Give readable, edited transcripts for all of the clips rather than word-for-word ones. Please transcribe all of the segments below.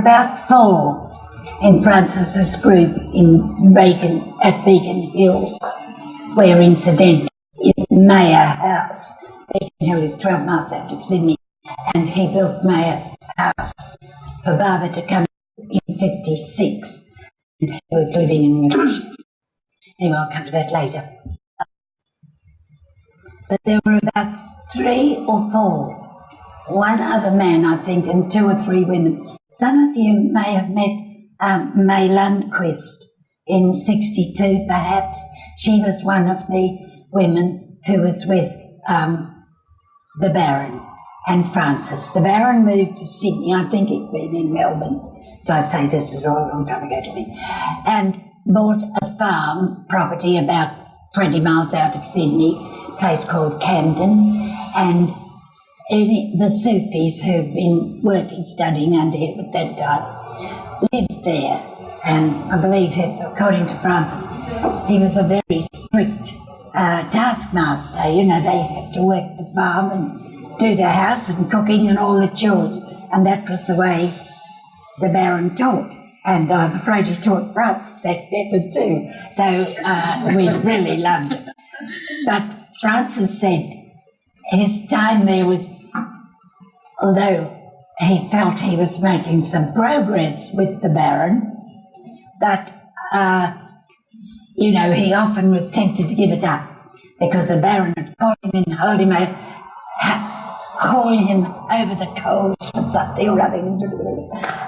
about 4 in Francis's group at Beacon Hill, where incidentally is Mayor House. Beacon Hill is 12 miles out of Sydney, and he built Mayor House for Barbara to come in 56, and he was living in Malaysia. Anyway, I'll come to that later. But there were about 3 or 4. One other man, I think, and 2 or 3 women. Some of you may have met May Lundquist in 62, perhaps. She was one of the women who was with the Baron and Francis. The Baron moved to Sydney. I think he'd been in Melbourne. So I say this is all a long time ago to me. And bought a farm property about 20 miles out of Sydney, a place called Camden, and the Sufis who'd been working, studying under him at that time, lived there. And I believe, according to Francis, he was a very strict taskmaster. You know, they had to work the farm and do the house and cooking and all the chores. And that was the way the Baron taught. And I'm afraid he taught Francis that method too, though we really loved it. But Francis said his time there was, although he felt he was making some progress with the Baron, but, you know, he often was tempted to give it up because the Baron would call him in, hold him out, haul him over the coals for something or other.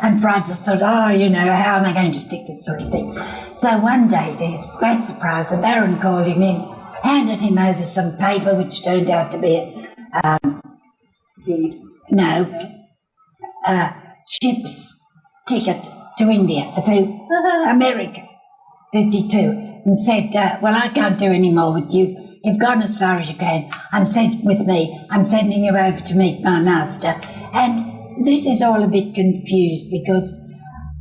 And Francis thought, oh, you know, how am I going to stick this sort of thing? So one day, to his great surprise, the Baron called him in, handed him over some paper which turned out to be ship's ticket to India, to America, 52, and said, well, I can't do any more with you. You've gone as far as you can. I'm sending you over to meet my master. And this is all a bit confused because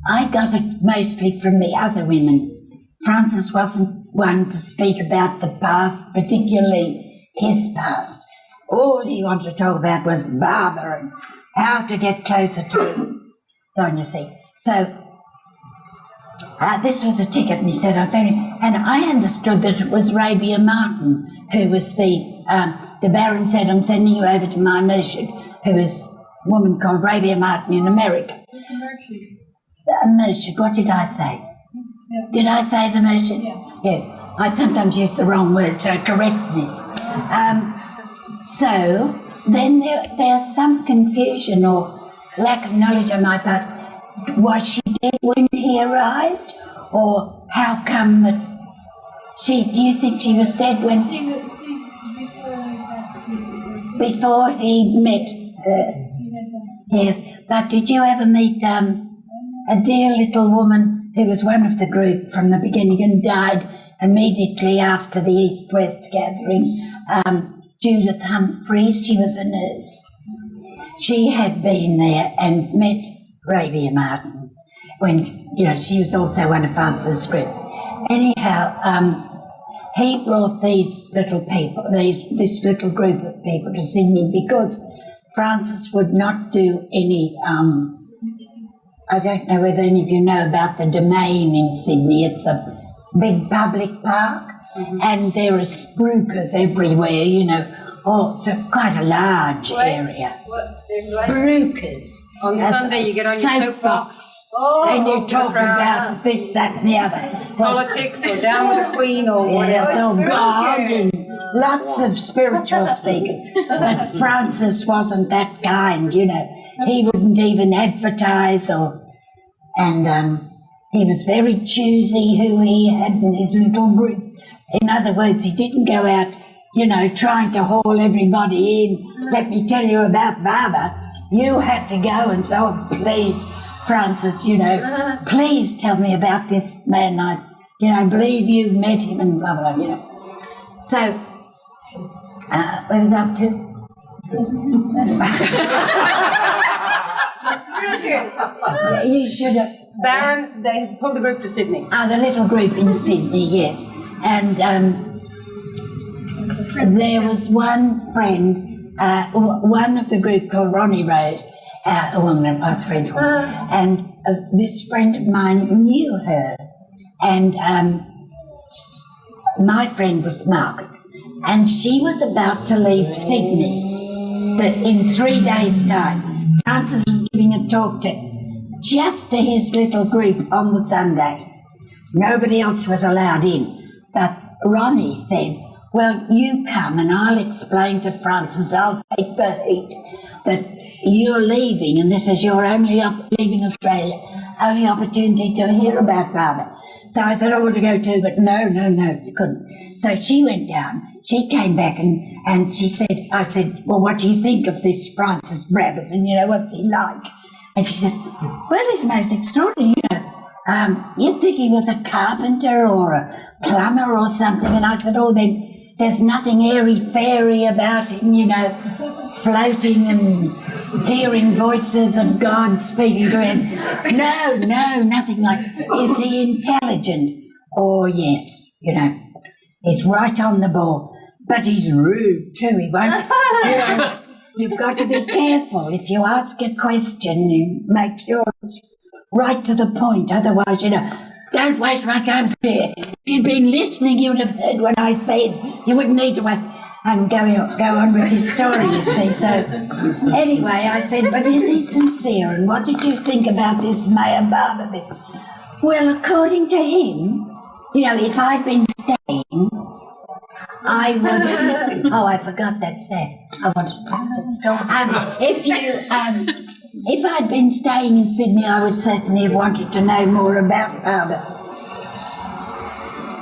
I got it mostly from the other women. Francis wasn't one to speak about the past, particularly his past. All he wanted to talk about was Barbara and how to get closer to him. So on, you see. So this was a ticket, and he said, I'll tell you. And I understood that it was Rabia Martin, who was the Baron said, I'm sending you over to my merchant, who is a woman called Rabia Martin in America. A merchant, what did I say? Yeah. Did I say the merchant? Yeah. Yes. I sometimes use the wrong word, so correct me. So then there's some confusion or lack of knowledge on my part. Was she dead when he arrived? Or how come that do you think she was dead when... Before he met her. Yes, but did you ever meet a dear little woman who was one of the group from the beginning and died immediately after the East-West gathering? Judith Humphreys, she was a nurse. She had been there and met Rabia Martin when, you know, she was also one of Francis' group. Anyhow, he brought these little people, this little group of people to Sydney because Francis would not do any, I don't know whether any of you know about the Domain in Sydney. It's a big public park, and there are spruikers everywhere, you know. Oh, it's quite a large area. Spruikers. On Sunday you get on your soapbox and you talk about this, that and the other. Politics or down with the Queen or whatever. Yes, or God and lots of spiritual speakers. But Francis wasn't that kind, you know. He wouldn't even advertise and he was very choosy who he had in his little group. In other words, he didn't go out, you know, trying to haul everybody in. Let me tell you about Barbara. You had to go and say, oh, please, Francis, you know, please tell me about this man. I believe you met him and blah, blah, you know. So, where was I up to? You should have... Baron, they pulled the group to Sydney. The little group in Sydney, yes. And there was one friend, one of the group called Ronnie Rose. a woman, I was a French woman, and this friend of mine knew her, and my friend was Margaret, and she was about to leave Sydney, but in 3 days' time, Francis was giving a talk just to his little group on the Sunday. Nobody else was allowed in, but Ronnie said, well, you come and I'll explain to Francis, I'll take the heat, that you're leaving and this is your only leaving Australia, only opportunity to hear about Barbara. So I said, I want to go too, but no, you couldn't. So she went down, she came back and she said, I said, well, what do you think of this Francis Brabazon, what's he like? And she said, well, he's most extraordinary, you'd think he was a carpenter or a plumber or something. And I said, oh, then there's nothing airy-fairy about him, floating and hearing voices of God speaking to him. No, nothing like, is he intelligent? Oh, yes, he's right on the ball. But he's rude too, he won't, you've got to be careful. If you ask a question, you make sure it's right to the point. Otherwise, don't waste my time here. If you'd been listening, you would have heard what I said. You wouldn't need to wait and go on with his story, you see. So anyway, I said, but is he sincere? And what did you think about this Mayor Barber bit? Well, according to him, if I'd been staying, I would. Oh, I forgot that's that. If I'd been staying in Sydney, I would certainly have wanted to know more about Barbara.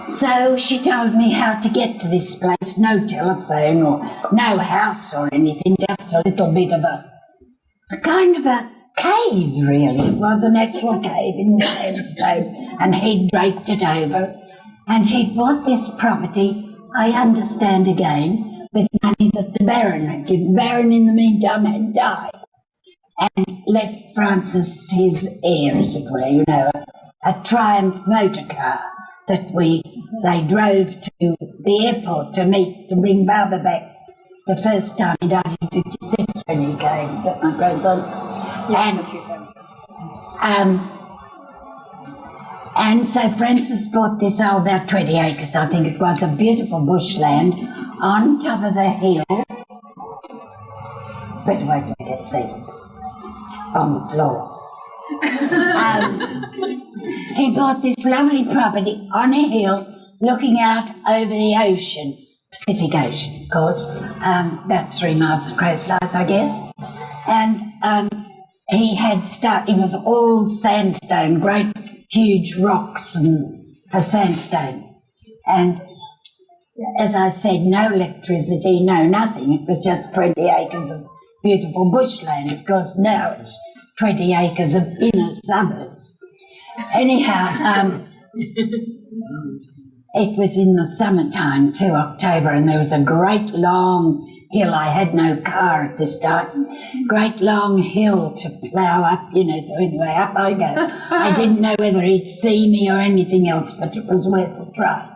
So she told me how to get to this place. No telephone or no house or anything, just a little bit of a kind of a cave, really. It was an actual cave in the sandstone, and he'd draped it over. And he'd bought this property, I understand again, with money that the Baron had given. Baron, in the meantime, had died and left Francis his heir, as it were, a Triumph motor car that they drove to the airport to bring Barbara back the first time in 1956 when he came. Is that my grandson? And so Francis bought this, about 20 acres, I think it was, of beautiful bushland on top of a hill. Better wait till I get seated on the floor. He bought this lovely property on a hill looking out over the ocean, Pacific Ocean, of course, about 3 miles the crow flies, I guess. And it was all sandstone, great huge rocks and sandstone. And as I said, no electricity, no nothing. It was just 20 acres of beautiful bushland. Of course, now it's 20 acres of inner suburbs. Anyhow, it was in the summertime too, October, and there was a great long hill. I had no car at this time. Great long hill to plough up, so anyway, up I go. I didn't know whether he'd see me or anything else, but it was worth a try.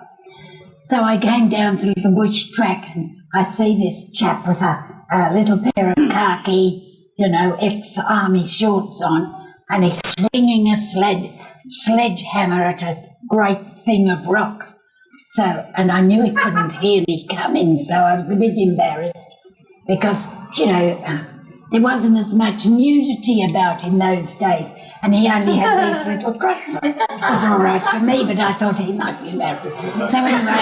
So I came down to the bush track and I see this chap with a little pair of khaki, ex-army shorts on, and he's swinging a sledgehammer at a great thing of rock. So, and I knew he couldn't hear me coming, so I was a bit embarrassed because, there wasn't as much nudity about in those days, and he only had these little cracks on. It was all right for me, but I thought he might be embarrassed. So anyway,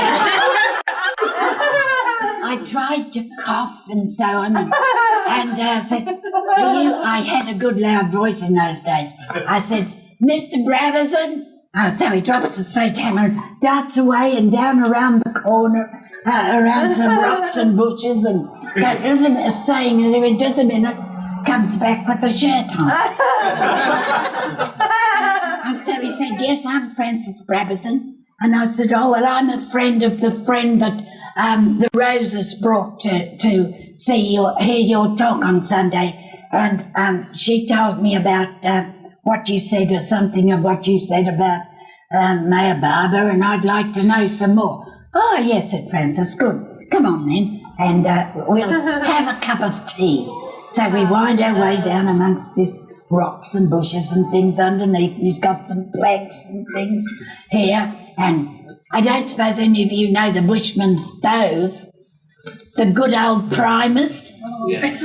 I tried to cough and so on, and said, I had a good loud voice in those days. I said, Mr. Brabazon. So he drops the sledgehammer and darts away and down around the corner, around some rocks and bushes, and that isn't a saying as if in just a minute comes back with the shirt on. And so he said, yes, I'm Francis Brabazon. And I said, oh, well, I'm a friend of the friend that the Roses brought to see you, hear your talk on Sunday. And she told me about what you said, or something of what you said about Mayor Barber, and I'd like to know some more. Oh, yes, said Francis, good. Come on then, and we'll have a cup of tea. So we wind our way down amongst this rocks and bushes and things underneath. He's got some planks and things here. And I don't suppose any of you know the bushman's stove, the good old primers. Yeah.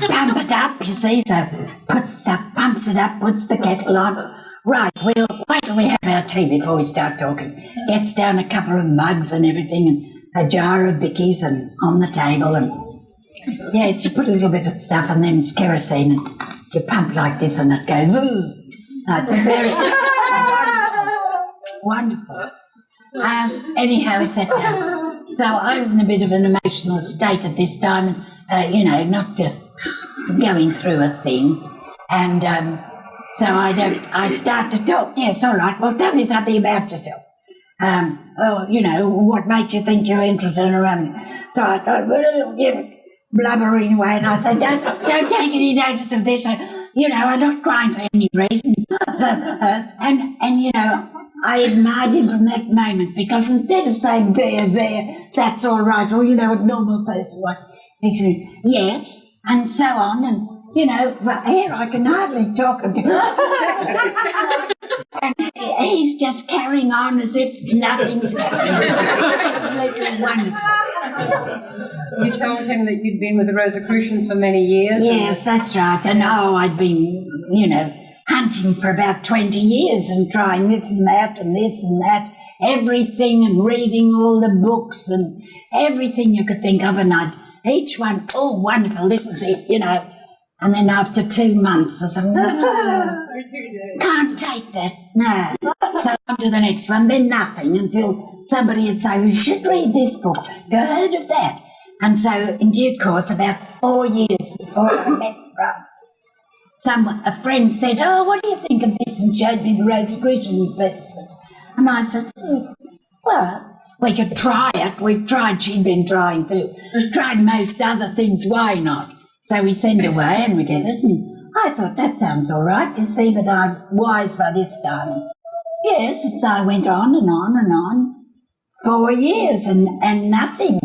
Pump it up, you see, so pumps it up, puts the kettle on. Right, we'll wait till we have our tea before we start talking. Gets down a couple of mugs and everything and a jar of bickies and on the table and yes, you put a little bit of stuff and then it's kerosene and you pump like this and it goes, ooh. It's a very wonderful. Anyhow, we sat down. So I was in a bit of an emotional state at this time and, not just going through a thing. And so I start to talk. Yes, all right, well, tell me something about yourself. What made you think you're interested in around me? So I thought, well, blubbering away, and I said, don't take any notice of this. I'm not crying for any reason. I admired him from that moment because instead of saying, there, that's all right, or, a normal person would, he said, yes, and so on, and, here I can hardly talk about and he's just carrying on as if nothing's happening. Absolutely wonderful. You told him that you'd been with the Rosicrucians for many years? Yes, that's right. And I'd been, hunting for about 20 years and trying this and that, everything and reading all the books and everything you could think of. And each one, oh, wonderful, this is it, And then after 2 months, I said, can't take that, no. So on to the next one, then nothing until somebody would say, you should read this book. Have you heard of that? And so in due course, about 4 years before I met Francis, a friend said, oh, what do you think of this? And showed me the Rosicrucian advertisement. And I said, well, we could try it. We've tried, she'd been trying too. Tried most other things, why not? So we send away and we get it. And I thought, that sounds all right. You see that I'm wise by this time. Yes, and so I went on and on and on. 4 years and nothing.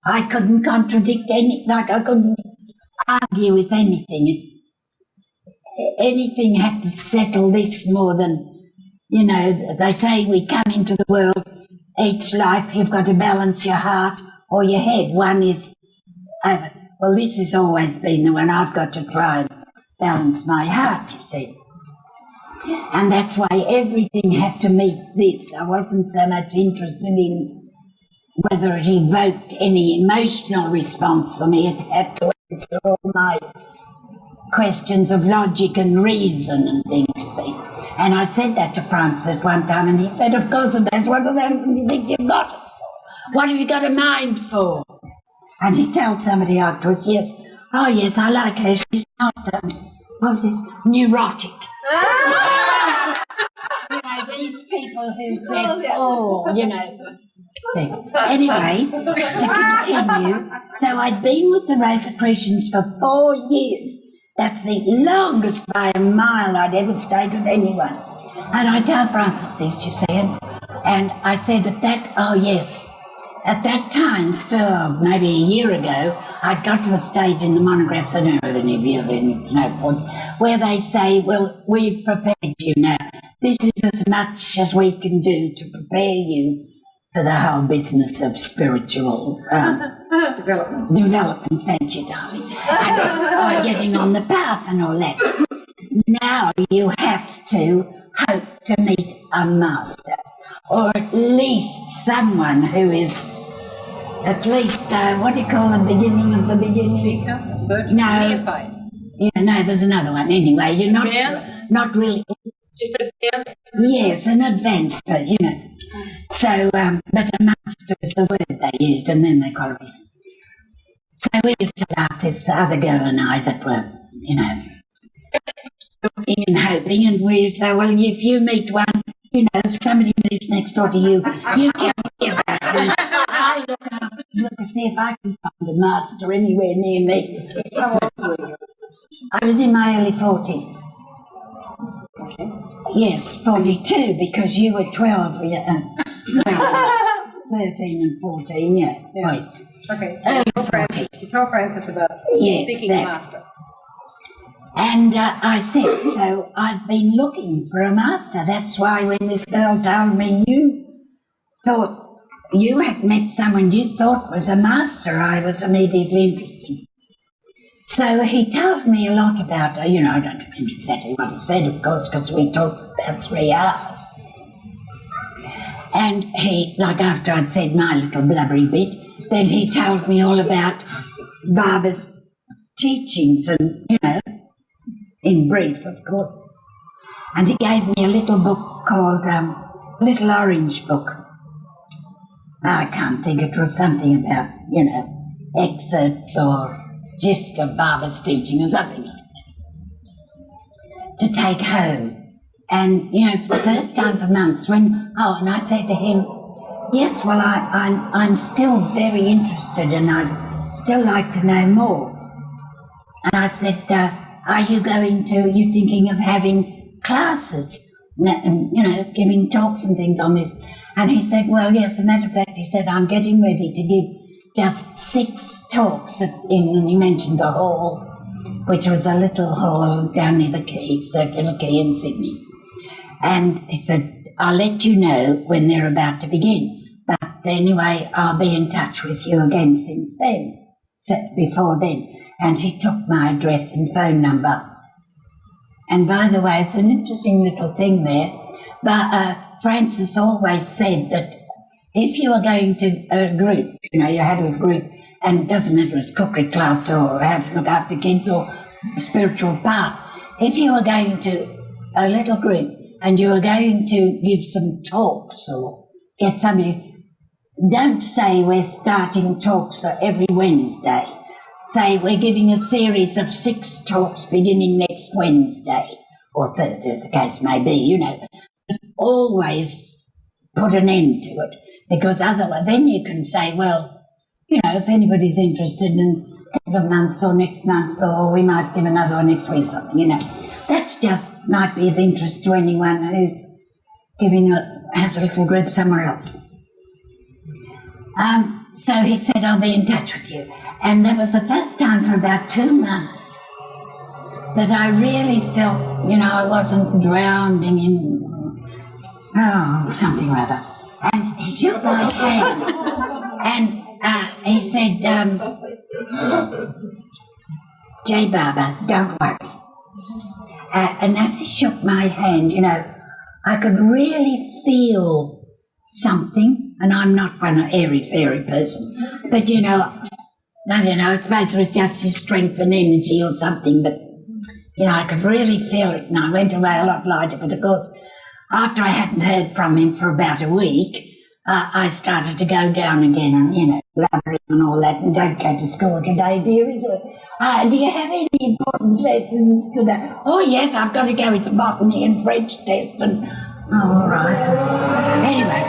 I couldn't contradict I couldn't argue with anything. Anything had to settle this more than, they say we come into the world, each life you've got to balance your heart or your head. One is over. Well, this has always been the one I've got to try and balance my heart, you see. And that's why everything had to meet this. I wasn't so much interested in whether it evoked any emotional response for me. It had to answer all my questions of logic and reason and things, you see. And I said that to Francis at one time, and he said, of course it does. What do you think you've got it for? What have you got a mind for? And he told somebody afterwards, yes, I like her. She's not, neurotic. These people who said, Anyway, to continue, so I'd been with the Rosicrucians for 4 years. That's the longest by a mile I'd ever stayed with anyone. And I told Francis this, you see, and I said at that time, so maybe a year ago, I'd got to the stage in the monographs, I don't know if any of you have no point, where they say, well, we've prepared you now. This is as much as we can do to prepare you for the whole business of spiritual development. Thank you, darling. And getting on the path and all that. Now you have to hope to meet a master, or at least someone who is at least, what do you call the beginning of the beginning? Seeker, search, neophyte. Yeah, no, there's another one. Anyway, you're not really. Just advanced? Yes, an advanced, So, but a master is the word they used, and then they call it. So we used to laugh, this other girl and I, that were, looking and hoping, and we used to say, well, if you meet one, if somebody moves next door to you, you tell me about it. I look to see if I can find a master anywhere near me. How old were you? I was in my early 40s. Okay. Yes, 42, because you were 12, 13 and 14, yeah. Right. Okay, so you told Francis about seeking a master. And I said, so I've been looking for a master. That's why when this girl told me you thought you had met someone you thought was a master, I was immediately interested. So he told me a lot about her. I don't remember exactly what he said, of course, because we talked for about 3 hours. And he, after I'd said my little blubbery bit, then he told me all about Barbara's teachings and, in brief, of course. And he gave me a little book called Little Orange Book. I can't think, it was something about, excerpts or gist of Barbara's teaching or something like that, to take home. And, for the first time for months and I said to him, yes, well, I'm still very interested and I'd still like to know more. And I said, are you thinking of having classes, giving talks and things on this? And he said, well, yes, as a matter of fact, he said, I'm getting ready to give just 6 talks and he mentioned the hall, which was a little hall down near the quay, Circular Quay in Sydney. And he said, I'll let you know when they're about to begin. But anyway, I'll be in touch with you again since then, before then. And he took my address and phone number. And by the way, it's an interesting little thing there. But Francis always said that if you were going to a group, you had a little group, and it doesn't matter if it's cookery class or how to look after kids or spiritual part, if you were going to a little group and you were going to give some talks or get somebody, don't say we're starting talks for every Wednesday. Say we're giving a series of 6 talks beginning next Wednesday or Thursday, as the case may be, But always put an end to it, because otherwise then you can say, well, if anybody's interested in a couple of months or next month, or we might give another one next week, something, That's just might be of interest to anyone who has a little group somewhere else. So he said, I'll be in touch with you. And that was the first time for about 2 months that I really felt, I wasn't drowning in, something or other. And he shook my hand and he said, J. Barber, don't worry. And as he shook my hand, I could really feel something, and I'm not one airy-fairy person, but, I don't know, I suppose it was just his strength and energy or something, but, I could really feel it, and I went away a lot lighter. But, of course, after I hadn't heard from him for about a week, I started to go down again and, blabbering and all that, and don't go to school today, dear, is it? Do you have any important lessons today? Oh, yes, I've got to go. It's a botany and French test and... Oh, all right. Anyway.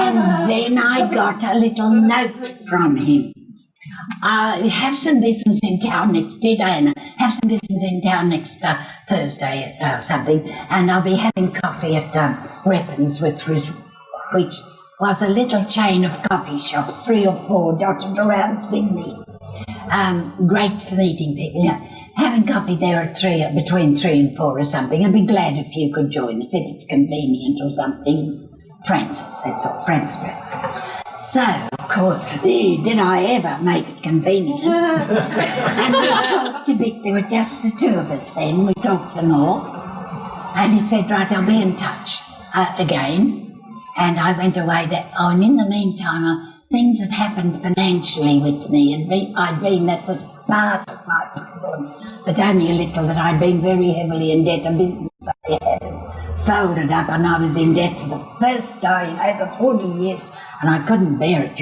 And then I got a little note from him. I have some business in town next day, Diana. Have some business in town next Thursday or something, and I'll be having coffee at Reppin's, which was a little chain of coffee shops, 3 or 4 dotted around Sydney. Great for meeting people. Having coffee there at between 3 and 4 or something. I'd be glad if you could join us, if it's convenient or something. Francis, that's all. Francis. So, of course, did I ever make it convenient? And we talked a bit. There were just the 2 of us then. We talked some more. And he said, right, I'll be in touch again. And I went away there. Oh, and in the meantime, things had happened financially with me. That was part of my problem, but only a little, that I'd been very heavily in debt. A business I had folded up, and I was in debt for the first time in over 40 years, and I couldn't bear it,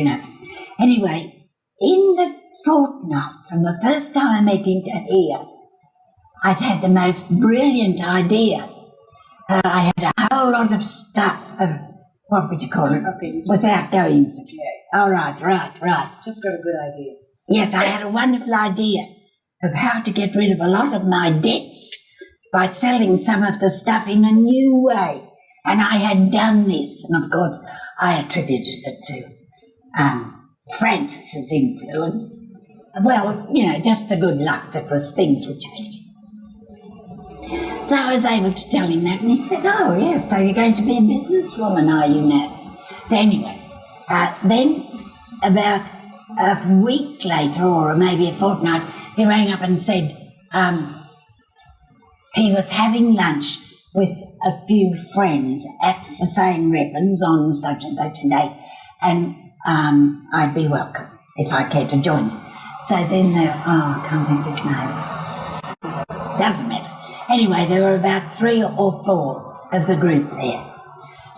Anyway, in the fortnight from the first time I met him to here, I'd had the most brilliant idea. I had a whole lot of stuff, what would you call it, without going into it. Oh, right. Just got a good idea. Yes, I had a wonderful idea of how to get rid of a lot of my debts by selling some of the stuff in a new way. And I had done this, and of course I attributed it to Francis's influence. well, just the good luck that things were changing. So I was able to tell him that, and he said, "Oh, yes, so you're going to be a businesswoman, are you now?" So anyway, then about a week later, or maybe a fortnight, he rang up and said he was having lunch with a few friends at the St. Ribbons on such and such a date, and I'd be welcome if I cared to join them. So then I can't think of his name. Doesn't matter. Anyway, there were about 3 or 4 of the group there.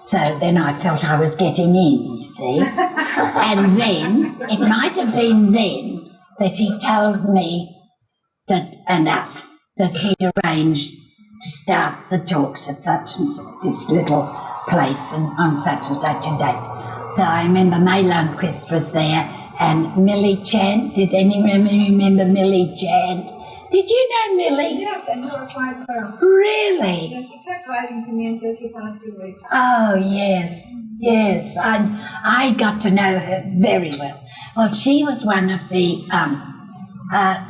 So then I felt I was getting in, you see. And then, it might have been then that he told me that, and us, that he'd arranged to start the talks at such and such, this little place and on such and such a date. So I remember May Lundquist was there and Millie Chant. Did anyone remember Millie Chant? Did you know Millie? Yes, I knew her quite well. Really? Yeah, she kept writing to me until she passed away. Oh, yes. I got to know her very well. Well, she was one of the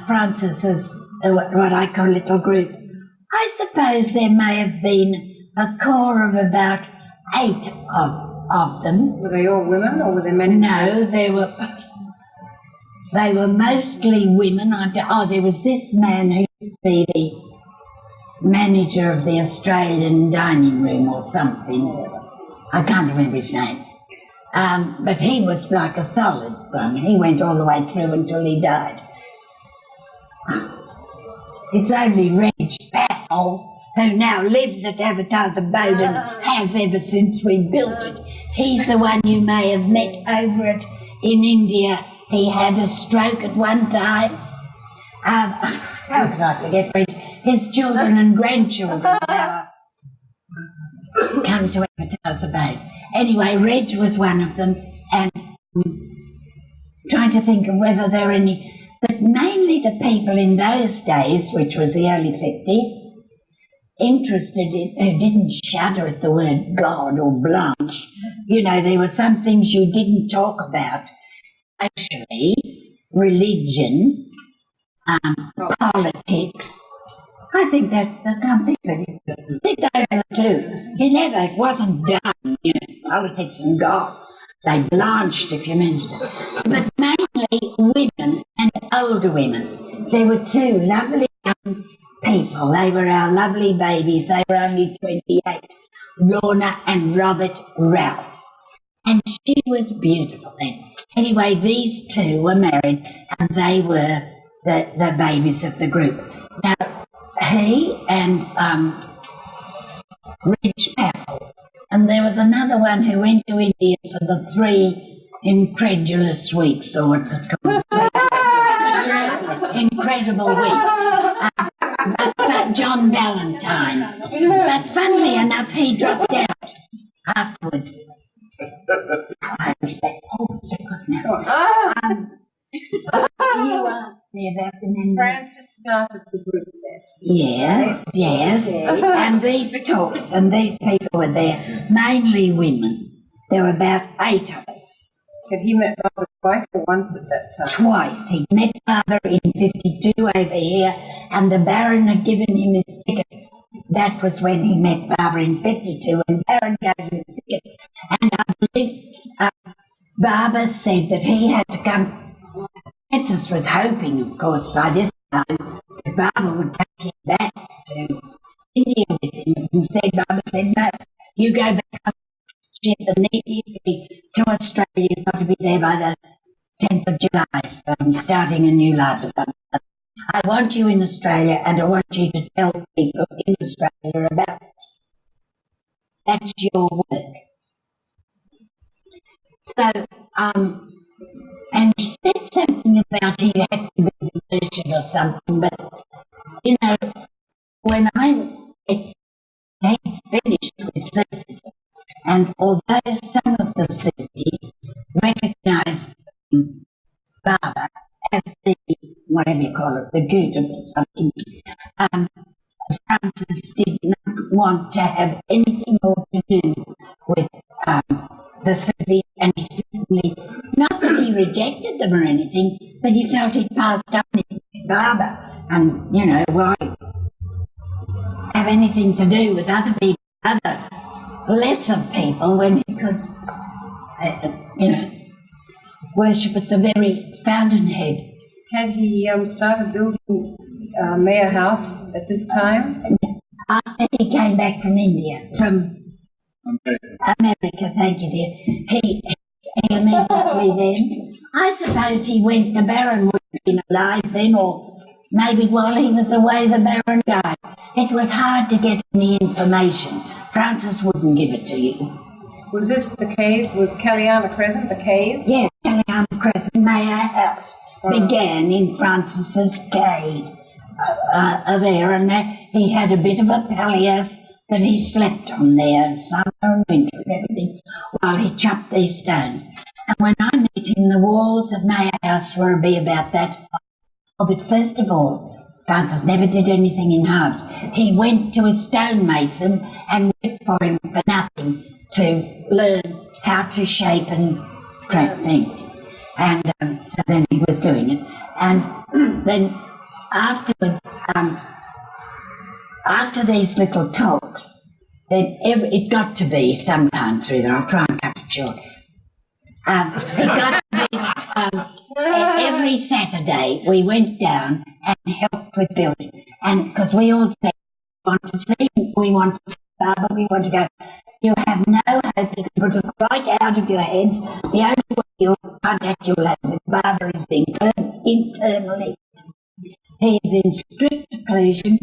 Frances's, what I call little group. I suppose there may have been a core of about 8 of them. Were they all women or were there men? No, they were mostly women. There was this man who used to be the manager of the Australian dining room or something. I can't remember his name. But he was like a solid one. He went all the way through until he died. It's only Reg Paffel, who now lives at Avatar's Abode and has ever since we built it. He's the one you may have met over it in India. He had a stroke at one time. How could I forget Reg? His children and grandchildren now come to Avatar's Abode. Anyway, Reg was one of them, and trying to think of whether there are any, but mainly the people in those days, which was the early 50s, interested in, who didn't shudder at the word God or blanche. There were some things you didn't talk about. Actually, religion, politics. I think that's the company for this. I think those are the two. It wasn't done, politics and God. They blanched if you mentioned it. But mainly women and older women. There were 2 lovely young people. They were our lovely babies. They were only 28. Lorna and Robert Rouse. And she was beautiful then. Anyway, these 2 were married and they were the babies of the group. Now, he and Rich Paffel, and there was another one who went to India for the 3 incredulous weeks, or what's it called? Incredible weeks. But John Ballantyne. But funnily enough, he dropped out afterwards. I wish that was now. You asked me about the men. Francis started the group there. Yes. And these talks and these people were there, mainly women. There were about 8 of us. Had he met Barbara twice or once at that time? Twice. He met Barbara in 52 over here, and the Baron had given him his ticket. That was when he met Barbara in 52, and Baron gave him his ticket. And I believe Barbara said that he had to come. Francis was hoping, of course, by this time, that Barbara would take him back to India with him. Instead, Barbara said, "No, you go back on the ship immediately to Australia. You've got to be there by the 10th of July, starting a new life or something. I want you in Australia, and I want you to tell people in Australia about it. That's your work." So, and he said something about he had to be devoted or something, but, when they finished with Sufis, and although some of the Sufis recognised Baba as the, whatever you call it, the Guru or something, Francis did not want to have anything more to do with the city, and he certainly, not that he rejected them or anything, but he felt he'd passed on his barber, and, why have anything to do with other people, other lesser people, when he could, worship at the very fountainhead. Had he started building Mayor House at this time? After he came back from India, from America, thank you, dear. He immediately then, I suppose he went, the Baron would have been alive then, or maybe while he was away the Baron died. It was hard to get any information. Francis wouldn't give it to you. Was this the cave? Was Caliana Crescent the cave? Yeah, Caliana Crescent Mayor House began in Francis's cave there, and he had a bit of a palliasse that he slept on there, summer and winter and everything, while he chopped these stones. And when I met him, the walls of Mayor House were about that high. But first of all, Francis never did anything in halves. He went to a stonemason and worked for him for nothing to learn how to shape and crack things. And so then he was doing it. And then afterwards, after these little talks, then it got to be sometime through there, I'll try and cut it short. It got to be every Saturday we went down and helped with building. And because we all said, we want to see Barbara, we want to go. You have no hope, you can put it right out of your heads. The only way you'll contact you'll have with Barbara is internally. He is in strict seclusion.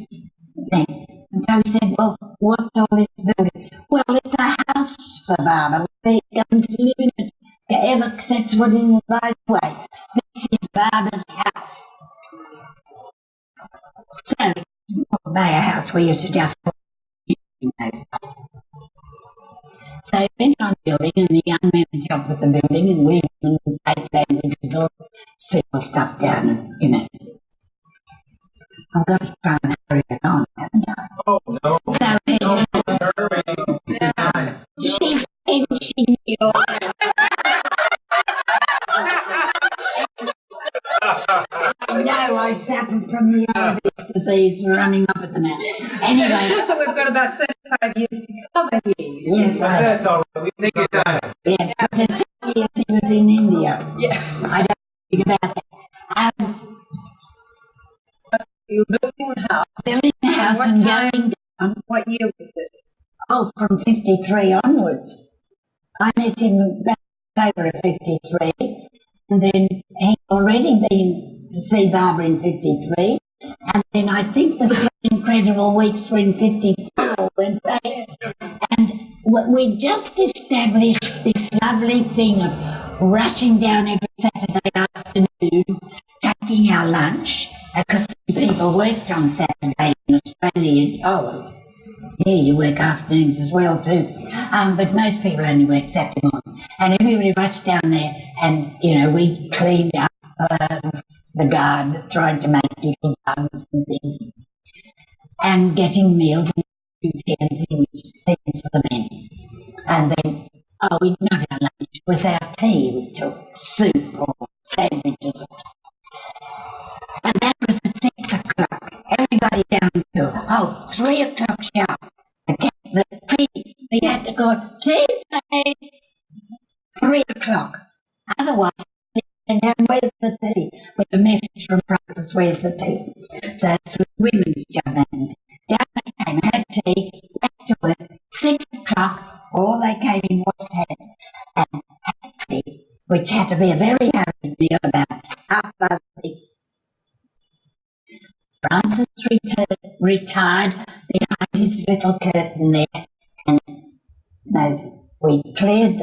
And so he said, well, what's all this building? Well, it's a house for Barbara. He comes to live in it. Whoever sets foot in the right way. This is Barbara's house. So, Mayor House, we used to just put in those days. So he went on building, and the young men helped with the building, and we paid sandwiches or simple stuff down, and, I've got to try and hurry it on, haven't I? Oh, no. So she's pinching you. No, I suffer from the old disease running up at the mouth. Anyway. Just that we've got about 35 years to cover here. Yes, That's all right. We take your time. Yes, but the 2 years he was in India. Yeah. I don't think about that. You're building the house. Building the house What and time? going down. What year was this? Oh, from 53 onwards. I met him back later at 53, and then he'd already been to see Barbara in 53, and then I think the 3 incredible weeks were in 54, weren't they? And we just established this lovely thing of rushing down every Saturday afternoon, taking our lunch, because people worked on Saturday in Australia. Oh, yeah, you work afternoons as well too. But most people only work Saturday morning. And everybody rushed down there, and, we cleaned up the garden, trying to make little gardens and things, and getting meals and things for the men. And then, we'd not have lunch. With our tea, we took soup or sandwiches or something. And that was at 6 o'clock. Everybody down to 3 o'clock sharp. The tea, we had to go, tea's made. 3 o'clock. Otherwise, and down, where's the tea? With a message from Francis, where's the tea? So it's with women's job. And down they came, had tea, back to work. 6 o'clock, all they came in, washed hands, and had tea, which had to be a very hurried meal, about 6:30. Francis retired behind his little curtain there, and we cleared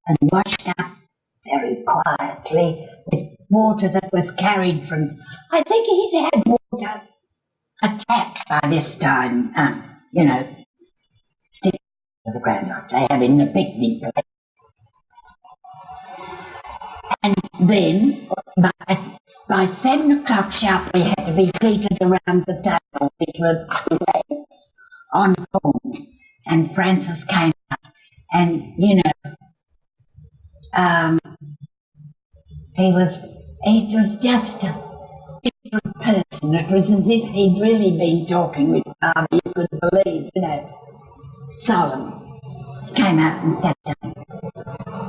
and washed up very quietly with water that was carried from. I think he'd had water, a tap by this time, stick to the ground like they have in the picnic place. And then, by 7 o'clock sharp, we had to be seated around the table, which were plates on forms. And Francis came up, and, It was just a different person. It was as if he'd really been talking with Barbara. You could believe, solemn. Came out and sat down.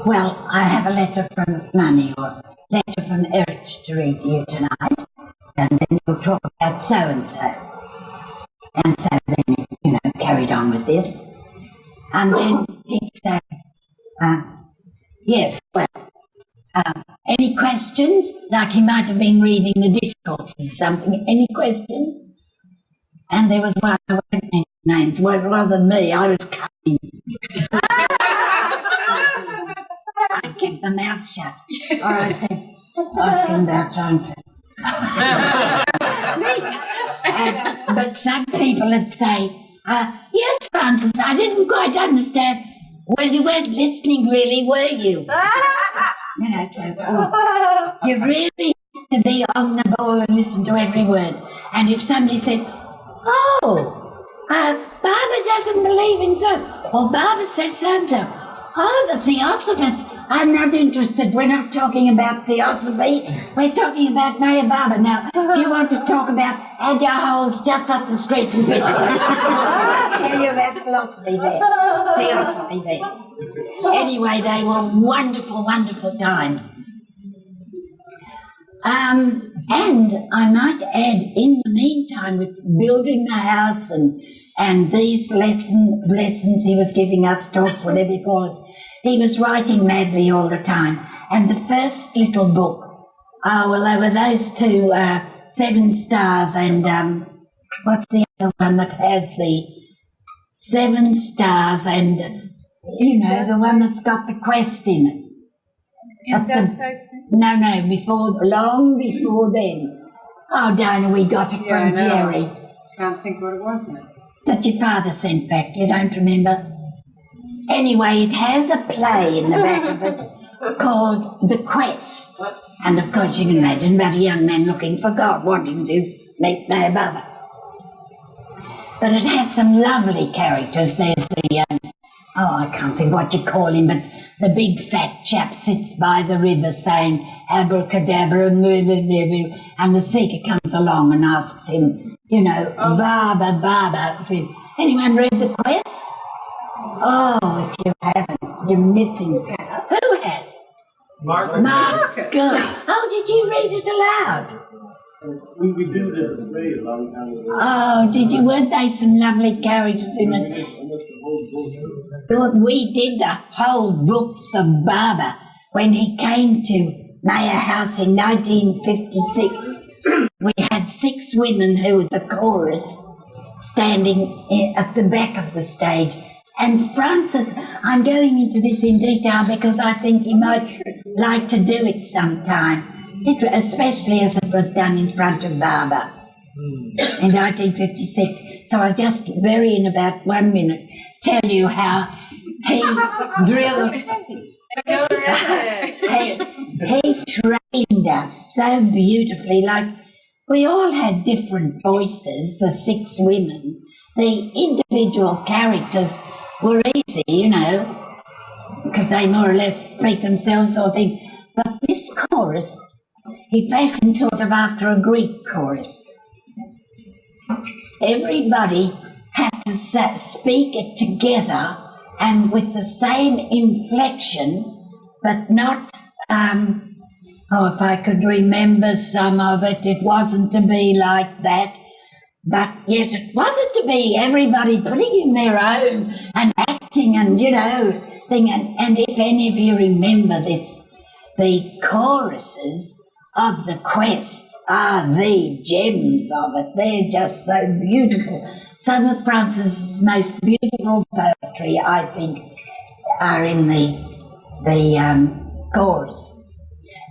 Well, I have a letter from Mummy or letter from Eric to read to you tonight, and then we'll talk about so and so. And so then, carried on with this. And then he'd say, any questions? Like he might have been reading the discourses or something. Any questions? And there was one I won't mention names. It wasn't me. I was cutting. I kept the mouth shut. Or I said, ask him about something. But some people would say, yes, Francis, I didn't quite understand. Well, you weren't listening really, were you? You really have to be on the ball and listen to every word. And if somebody said, Barbara doesn't believe in so, or Barbara says so-and-so. Oh, the Theosophists. I'm not interested. We're not talking about Theosophy. We're talking about Maya Barbara. Now, you want to talk about Adja Holes just up the street from Pittsburgh. I'll tell you about philosophy there. Theosophy there. Anyway, they were wonderful, wonderful times. And I might add, in the meantime, with building the house and these lessons he was giving us, talks, whatever you call it, he was writing madly all the time. And the first little book, there were those two, 7 Stars and, what's the other one that has the 7 Stars and, the one that's got the quest in it. No, long before then. Oh, Dinah, we got it from Jerry. Can't think what it was now. That your father sent back, you don't remember? Anyway, it has a play in the back of it called The Quest. And of course you can imagine about a young man looking for God, wanting to meet Maya Baba. But it has some lovely characters. There's the, I can't think what you call him, but the big fat chap sits by the river saying abracadabra, and the seeker comes along and asks him, Baba. Anyone read The Quest? Oh, if you haven't, you're missing something. Who has? Mark. Good. Oh, did you read it aloud? We did this play a long time ago. Oh, did you? Weren't they some lovely characters in it? We did the whole book for Baba when he came to Maya House in 1956. We had 6 women who were the chorus standing at the back of the stage. And Francis, I'm going into this in detail because I think you might like to do it sometime, especially as it was done in front of Baba in 1956. So I'll just in about 1 minute, tell you how he drilled, he trained us so beautifully. Like, we all had different voices, the 6 women. The individual characters were easy, because they more or less speak themselves or think. But this chorus, he fashioned sort of after a Greek chorus. Everybody had to speak it together and with the same inflection, but not, if I could remember some of it, it wasn't to be like that. But yet it wasn't to be everybody putting in their own and acting and, thing. And if any of you remember this, the choruses of The Quest are the gems of it. They're just so beautiful. Some of Francis's most beautiful poetry, I think, are in the choruses.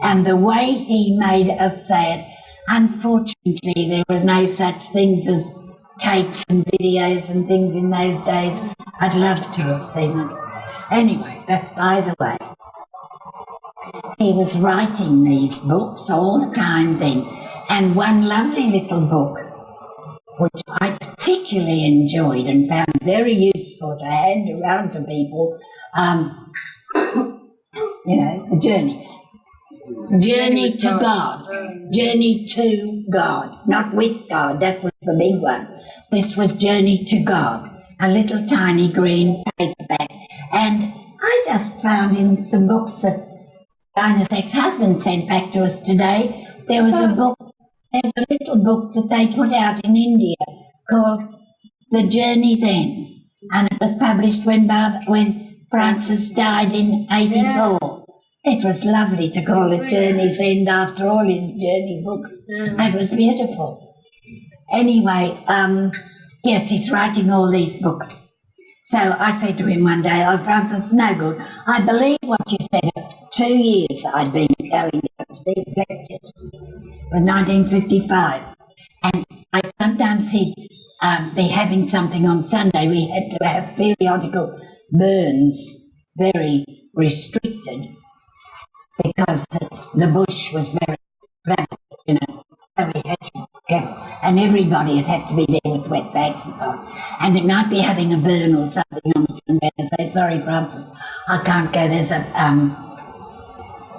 And the way he made us say it, unfortunately, there was no such things as tapes and videos and things in those days. I'd love to have seen it. Anyway, that's by the way. He was writing these books all the time then. And one lovely little book, which I particularly enjoyed and found very useful to hand around to people, you know, the journey. Journey to God. Journey to God. Not with God, that was the big one. This was Journey to God. A little tiny green paperback. And I just found in some books that Dinah's ex-husband sent back to us today, there's a little book that they put out in India called The Journey's End. And it was published when Francis died in 84. It was lovely to call it Journey's End after all his journey books. It was beautiful. Anyway, yes, he's writing all these books. So I said to him one day, "Oh, Francis, no good. I believe what you said. 2 years I'd been going to these lectures. It was 1955. And sometimes he'd be having something on Sunday. We had to have periodical burns, very restricted, because the bush was very traveled, you know. So we had to go, and everybody would have to be there with wet bags and so on. And it might be having a burn or something on Sunday and say, "Sorry, Francis, I can't go. There's a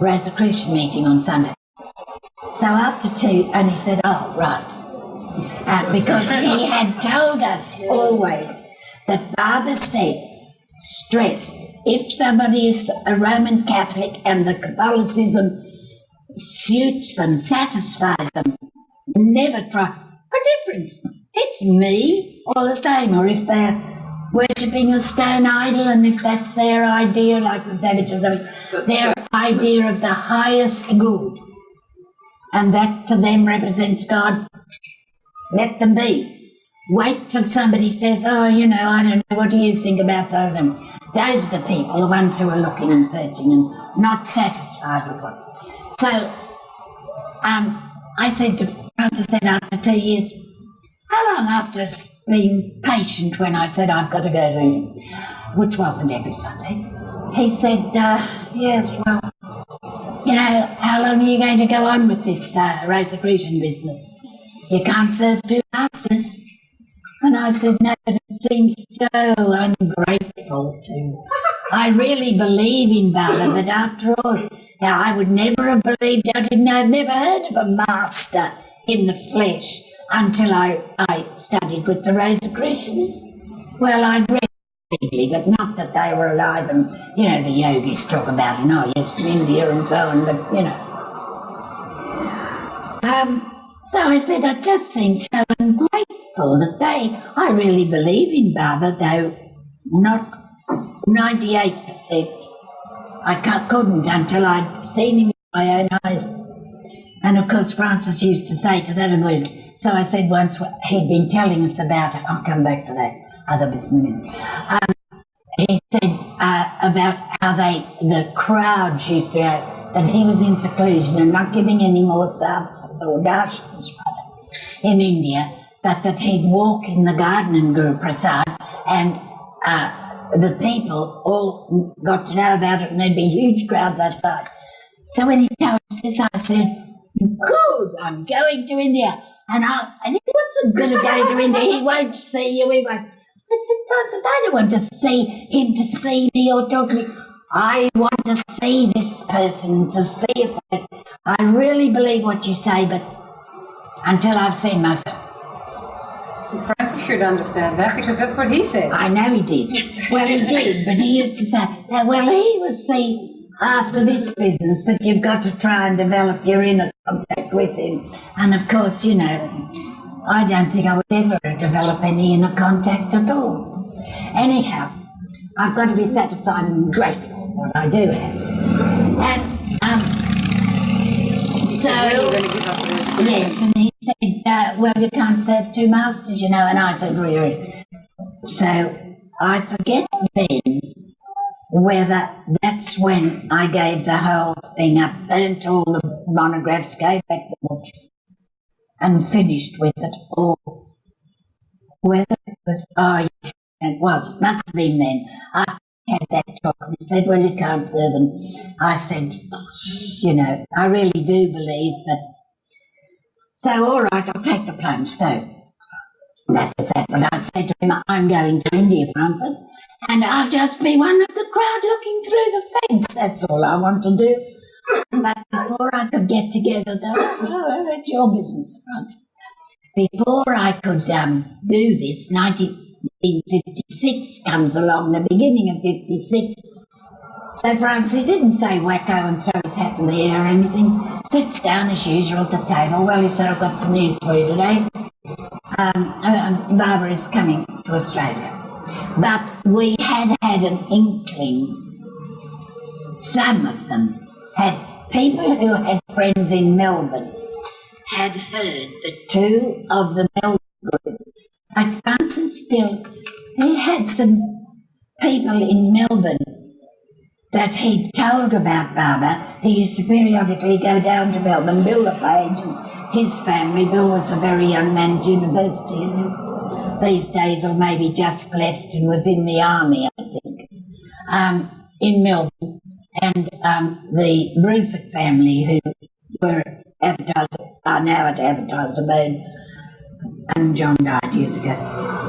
Rosicrucian meeting on Sunday." So after 2, and he said, "Oh, right." Because he had told us always that Barbara said, stressed, if somebody is a Roman Catholic and the Catholicism suits them, satisfies them, never try. What difference? It's me all the same. Or if they're worshipping a stone idol, and if that's their idea, like the savages, their idea of the highest good, and that to them represents God, let them be. Wait till somebody says, "Oh, you know, I don't know, what do you think about those?" And those are the people, the ones who are looking and searching and not satisfied with what. So I said to Francis, after 2 years, "How long after being patient when I said I've got to go to India," which wasn't every Sunday, he said, "Yes, well, you know, how long are you going to go on with this Rosicrucian business? You can't serve 2 masters." And I said, "No, but it seems so ungrateful to. I really believe in Baba, but after all, now I would never have believed, I've never heard of a master in the flesh until I studied with the Rosicrucians. Well, I'd read vaguely, but not that they were alive, and, you know, the yogis talk about, no, yes, in India and so on, but, you know." So I said, it just seems so ungrateful that I really believe in Baba, though not 98%. I couldn't until I'd seen him with my own eyes. And of course, Francis used to say to that and word. So I said once, he'd been telling us about, I'll come back to that other business in a minute. He said about how the crowds used to go, that he was in seclusion and not giving any more sadhus or darshans in India, but that he'd walk in the garden in Guru Prasad, and the people all got to know about it, and there'd be huge crowds outside. So when he told us this, I said, "Good, I'm going to India." And I said, "What's the good of going to India? He won't see you, he won't." I said, "Francis, I don't want to see him to see me or talk to me. I want to see this person, to see if I really believe what you say, but until I've seen myself." Francis should understand that, because that's what he said. I know he did. Well, he did, but he used to say, well, he was see, after this business, that you've got to try and develop your inner contact with him. And of course, you know, I don't think I would ever develop any inner contact at all. Anyhow, I've got to be satisfied and grateful for what I do have. And so, yes, and he said, "Well, you can't serve 2 masters, you know," and I said, "Really?" So I forget then whether that's when I gave the whole thing up, burnt all the monographs, gave back the books, and finished with it, or whether it was, oh yes, it must have been then. I had that talk, and he said, "Well, you can't serve," and I said, "You know, I really do believe that." So, all right, I'll take the plunge. So that was that. But I said to him, "I'm going to India, Francis, And I'll just be one of the crowd looking through the fence. That's all I want to do. But before I could get together, though, that's your business, Franz. Before I could do this, 1956 comes along, the beginning of 56. So Francis didn't say wacko and throw his hat in the air or anything. Sits down as usual at the table. Well, he said, I've got some news for you today. Barbara is coming to Australia. But we had an inkling. Some of them had people who had friends in Melbourne had heard that two of the Melbourne group, but Francis still, he had some people in Melbourne that he told about Barbara. He used to periodically go down to Melbourne. Bill LePage and his family. Bill was a very young man at university these days, or maybe just left and was in the army, I think, in Melbourne. And the Rupert family, who were are now at Advertiser Mode, and John died years ago.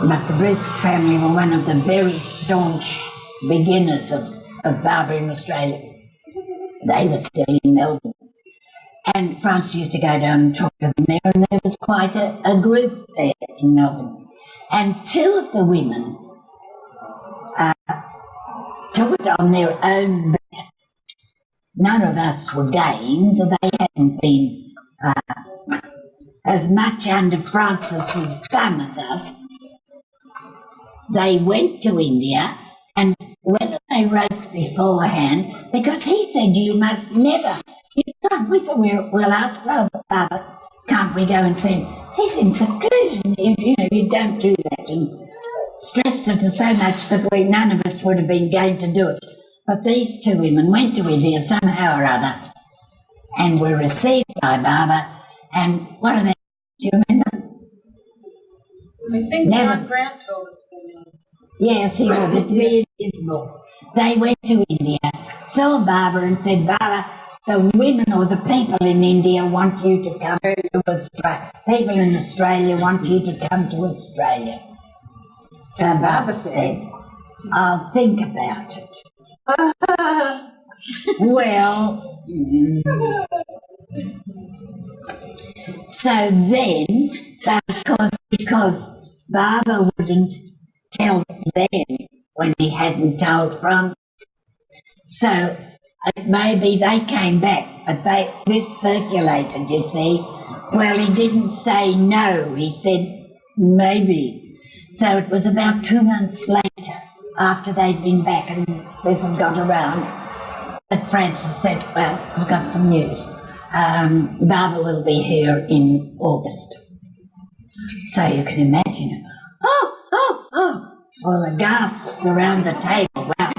But the Rupert family were one of the very staunch beginners of Barbara in Australia. They were still in Melbourne. And Francis used to go down and talk to them there, and there was quite a group there in Melbourne. And two of the women took it on their own back. None of us were gained. They hadn't been as much under Francis's thumb as us. They went to India, and whether they wrote beforehand, because he said you must never, you can't, we said we'll ask Father, can't we go and film? He's in seclusion, you don't do that, and stressed it so much that none of us would have been going to do it. But these two women went to India somehow or other and were received by Barbara, and what are they, do you remember? I think Never. John Grant told us their names. Yes, he would. It read his book. They went to India, saw Barbara and said, Barbara, the women or the people in India want you to come to Australia. People in Australia want you to come to Australia. So Barbara said, I'll think about it. Well, so then, because Barbara wouldn't tell them when he hadn't told Francis, so maybe they came back, but this circulated, you see. Well, he didn't say no, he said maybe. So it was about 2 months later, after they'd been back and this had got around, that Francis said, well, I've got some news. Barbara will be here in August. So you can imagine, all the gasps around the table. Wow.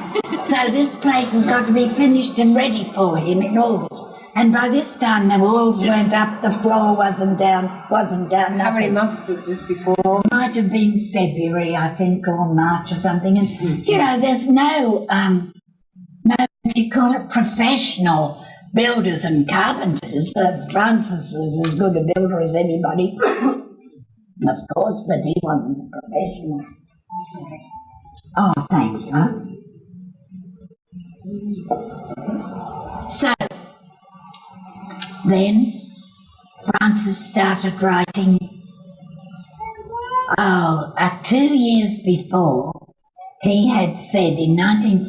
So this place has got to be finished and ready for him in August. And by this time the walls weren't up, the floor wasn't down, nothing. How many months was this before? Might have been February, I think, or March or something. And, there's no, what do you call it, professional builders and carpenters. Francis was as good a builder as anybody, of course, but he wasn't a professional. Oh, thanks, huh? So, then Francis started writing, 2 years before, he had said in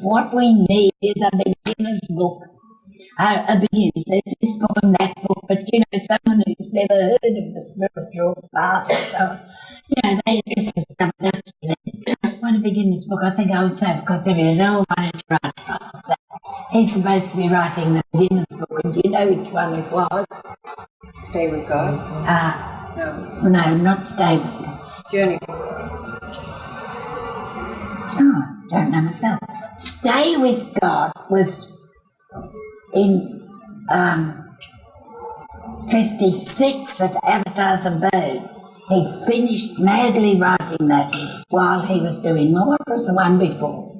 what we need is a beginner's book. A beginner says this book and that book, but someone who's never heard of the spiritual path or so on, this is up to them. What a beginner's book, I think I would say, because if he's all wanted to write Francis, he's supposed to be writing the beginner's book, and do you know which one it was? Stay with God? No, not Stay with God. Journey. Oh, don't know myself. Stay with God was in 56 at Advertiser Bird. He finished madly writing that while he was doing more. What was the one before?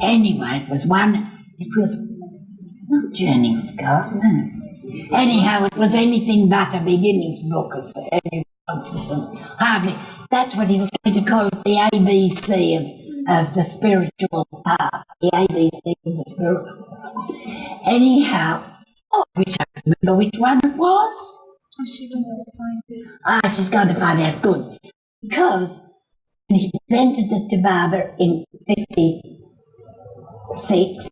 Anyway, it was not Journey with God, no. Anyhow, it was anything but a beginner's book, as any nonsense. Hardly. That's what he was going to call it, the ABC of the spiritual part, the ABC of the spiritual. Anyhow, I wish I could remember which one it was. Oh, she went to find it. She's going to find out. Good. Because he presented it to Barbara in 56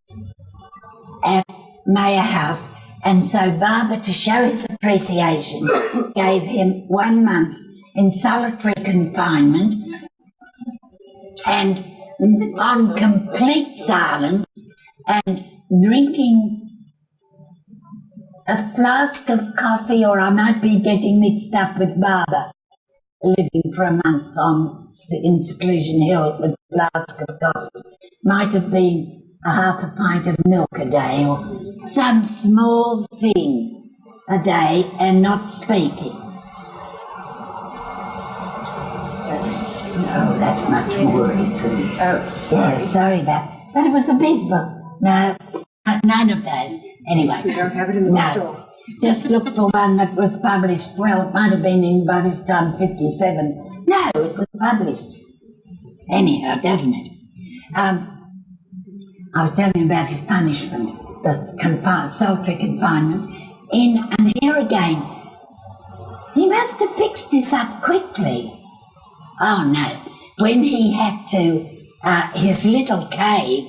at Mayor House. And so Barbara, to show his appreciation, gave him 1 month in solitary confinement and on complete silence and drinking a flask of coffee, or I might be getting mixed up with Barbara, living for a month in Seclusion Hill with a flask of coffee. Might have been a half a pint of milk a day or some small thing a day and not speaking. No, that's much more worrisome. Oh, Yeah, sorry about that. But it was a big book. No, none of those. Anyway. we don't have it in the bookstore. Just look for one that was published. Well, it might have been in by this time 57. No, it was published. Anyhow, doesn't it? I was telling you about his punishment, the solitary confinement. And here again, he must have fixed this up quickly. Oh no, when he had to, his little cave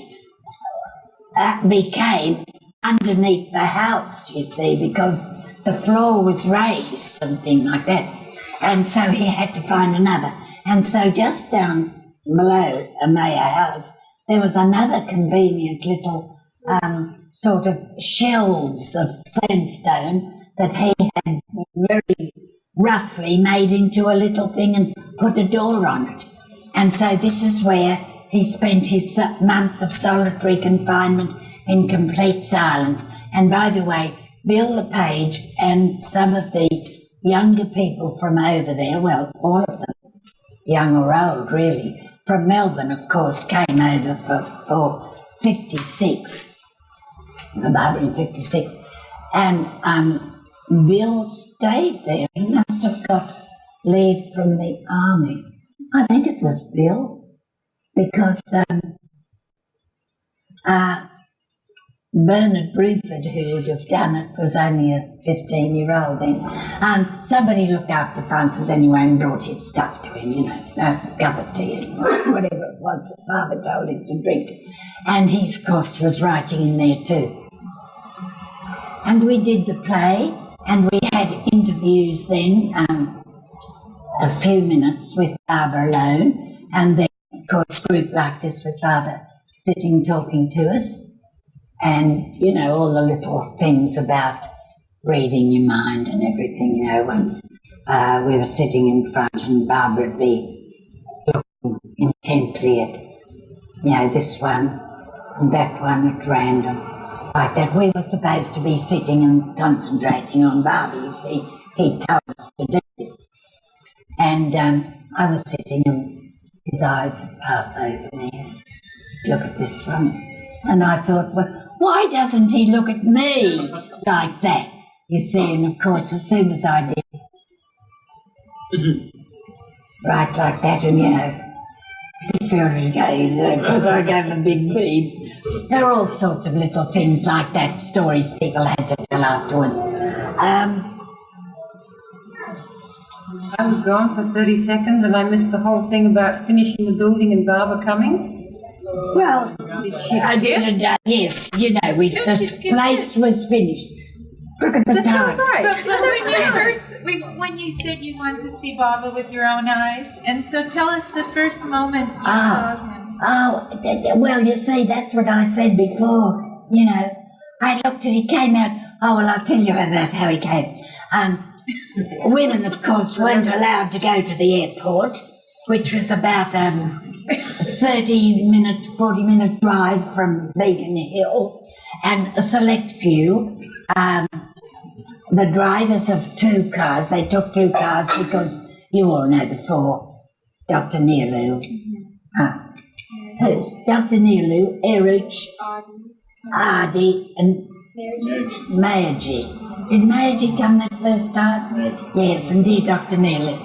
became underneath the house, you see, because the floor was raised and things like that. And so he had to find another. And so just down below Mayor House, there was another convenient little sort of shelves of sandstone that he had very roughly made into a little thing and put a door on it. And so this is where he spent his month of solitary confinement in complete silence. And by the way, Bill LePage and some of the younger people from over there, well, all of them, young or old really, from Melbourne, of course, came over for 56, about in 56. And Bill stayed there. He must have got leave from the army. I think it was Bill, because Bernard Bruford, who would have done it, was only a 15-year-old then. Somebody looked after Francis anyway and brought his stuff to him, you know, a cup of tea and whatever it was that Father told him to drink. And he, of course, was writing in there too. And we did the play, and we had interviews then, a few minutes with Barbara alone, and then, of course, group like this with Barbara sitting talking to us. And, you know, all the little things about reading your mind and everything, you know. Once we were sitting in front and Barbara would be looking intently at, you know, this one and that one at random, like that. We were supposed to be sitting and concentrating on Barbara, you see. He told us to do this. And I was sitting and his eyes would pass over me and look at this one. And I thought, well, why doesn't he look at me like that? You see, and of course, as soon as I did, right like that, and you know, he felt it again, because I gave him a big bead. There are all sorts of little things like that, stories people had to tell afterwards. I was gone for 30 seconds and I missed the whole thing about finishing the building and Barbara coming. Well, Did she I did, yes, you know, the place was finished. Look at the That's all time. right. But when you said you wanted to see Baba with your own eyes, and so tell us the first moment you saw him. Well, you see, that's what I said before, you know. I looked and he came out. Oh, well, I'll tell you about how he came. Women, of course, weren't allowed to go to the airport, which was about 30-minute, 40-minute drive from Beacon Hill, and a select few. The drivers of 2 cars, they took 2 cars because you all know the 4. Dr. Neerlu, Dr. Neerlu, Eruch, Ardy, and Mayerji. Did Mayerji come that first time? Yes, and dear Dr. Neerlu.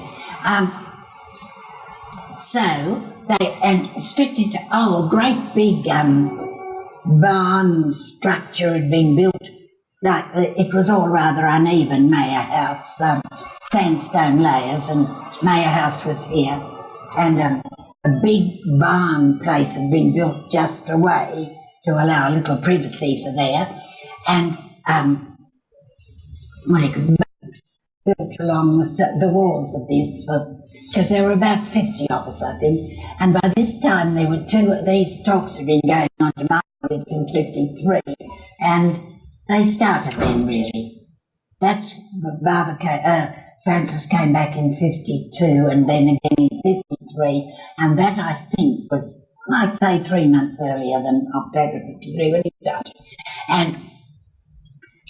So and restricted to, a great big barn structure had been built. Like it was all rather uneven, Mayor House, sandstone layers, and Mayor House was here. And a big barn place had been built just away to allow a little privacy for there. And built along the walls of this, because there were about 50 of us, I think. And by this time, there were these talks had been going on to Margaret's in 53, and they started then, really. That's Francis came back in 52, and then again in 53, and that, I think, was, I'd say, 3 months earlier than October 53 when he started.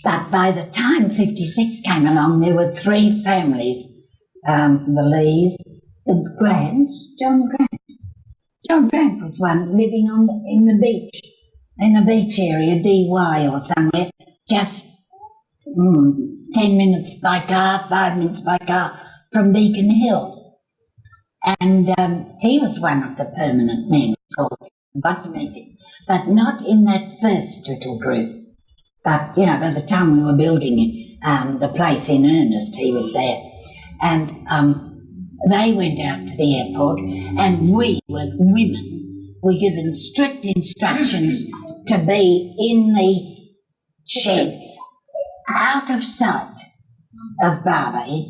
But by the time 56 came along, there were 3 families, the Lees, the Grants, John Grant. John Grant was one living in the beach area, DY or somewhere, just 10 minutes by car, 5 minutes by car from Beacon Hill. And he was one of the permanent men, of course, got to meet him, but not in that first little group. But, by the time we were building the place in earnest, he was there. And they went out to the airport, and we were women. We were given strict instructions to be in the shed, out of sight of Barbara.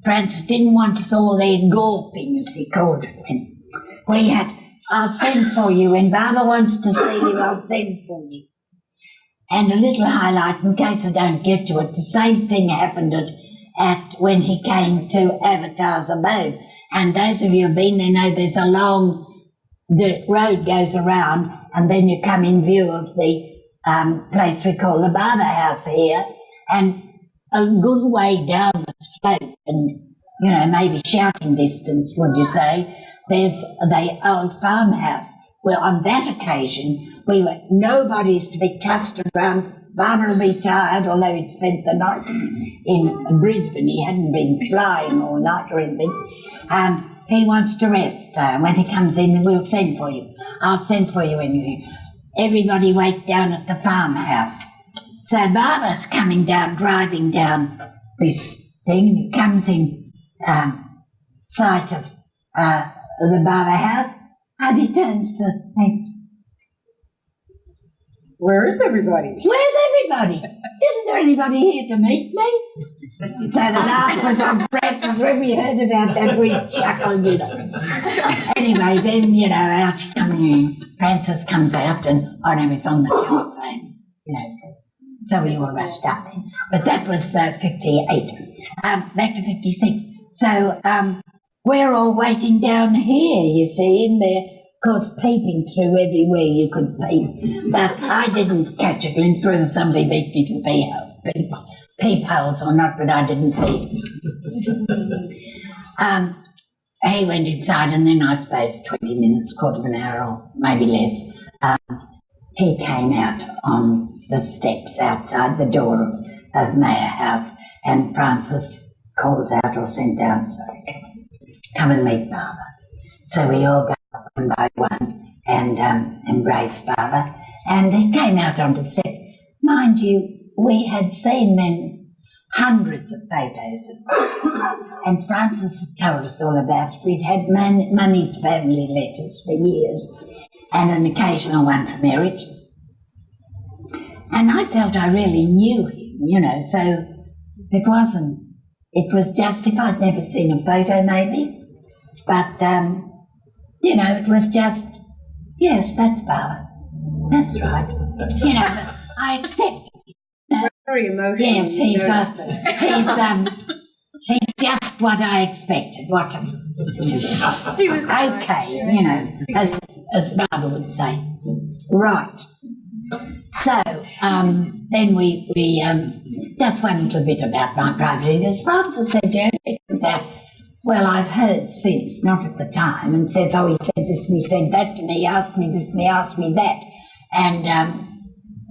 Francis didn't want us all there gawping, as he called it. And I'll send for you. When Barbara wants to see you, I'll send for you. And a little highlight, in case I don't get to it, the same thing happened at when he came to Avatar's abode. And those of you who've been there know there's a long dirt road goes around, and then you come in view of the place we call the Barber House here, and a good way down the slope, and, maybe shouting distance, would you say, there's the old farmhouse. Well, on that occasion, nobody's to be clustered around. Barbara will be tired, although he'd spent the night in Brisbane. He hadn't been flying all night or anything. He wants to rest. When he comes in, we'll send for you. I'll send for you anyway. Everybody wait down at the farmhouse. So Barbara's coming down, driving down this thing, and he comes in sight of the Barber House, and he turns to me. Where is everybody? Where's everybody? Isn't there anybody here to meet me? So the laugh was on Francis. When we heard about that, we chuckled, Anyway, then, out Francis comes out, and he's on the telephone, So we all rushed up then. But that was 58. Back to 56. So we're all waiting down here, you see, in there. Of course, peeping through everywhere you could peep. But I didn't catch a glimpse whether somebody beat me to the peepholes or not, but I didn't see it. He went inside, and then I suppose 20 minutes, quarter of an hour or maybe less, he came out on the steps outside the door of Mayor House, and Francis called out or sent down, come and meet Barbara. So we all go one by one and embraced Barbara, and he came out onto the steps. Mind you, we had seen then hundreds of photos of her, and Francis had told us all about it. We'd had Mummy's family letters for years, and an occasional one from Eric. And I felt I really knew him, so it was just, if I'd never seen a photo maybe, but, it was just, yes, that's Barbara. That's right. But I accepted it. Very emotional. Yes, he's just what I expected. He was okay, as Barbara would say. Right. So, then we just one little bit about my private interest. Francis said, it turns out, well, I've heard since, not at the time, and says, he said this and he said that to me, he asked me this and he asked me that. And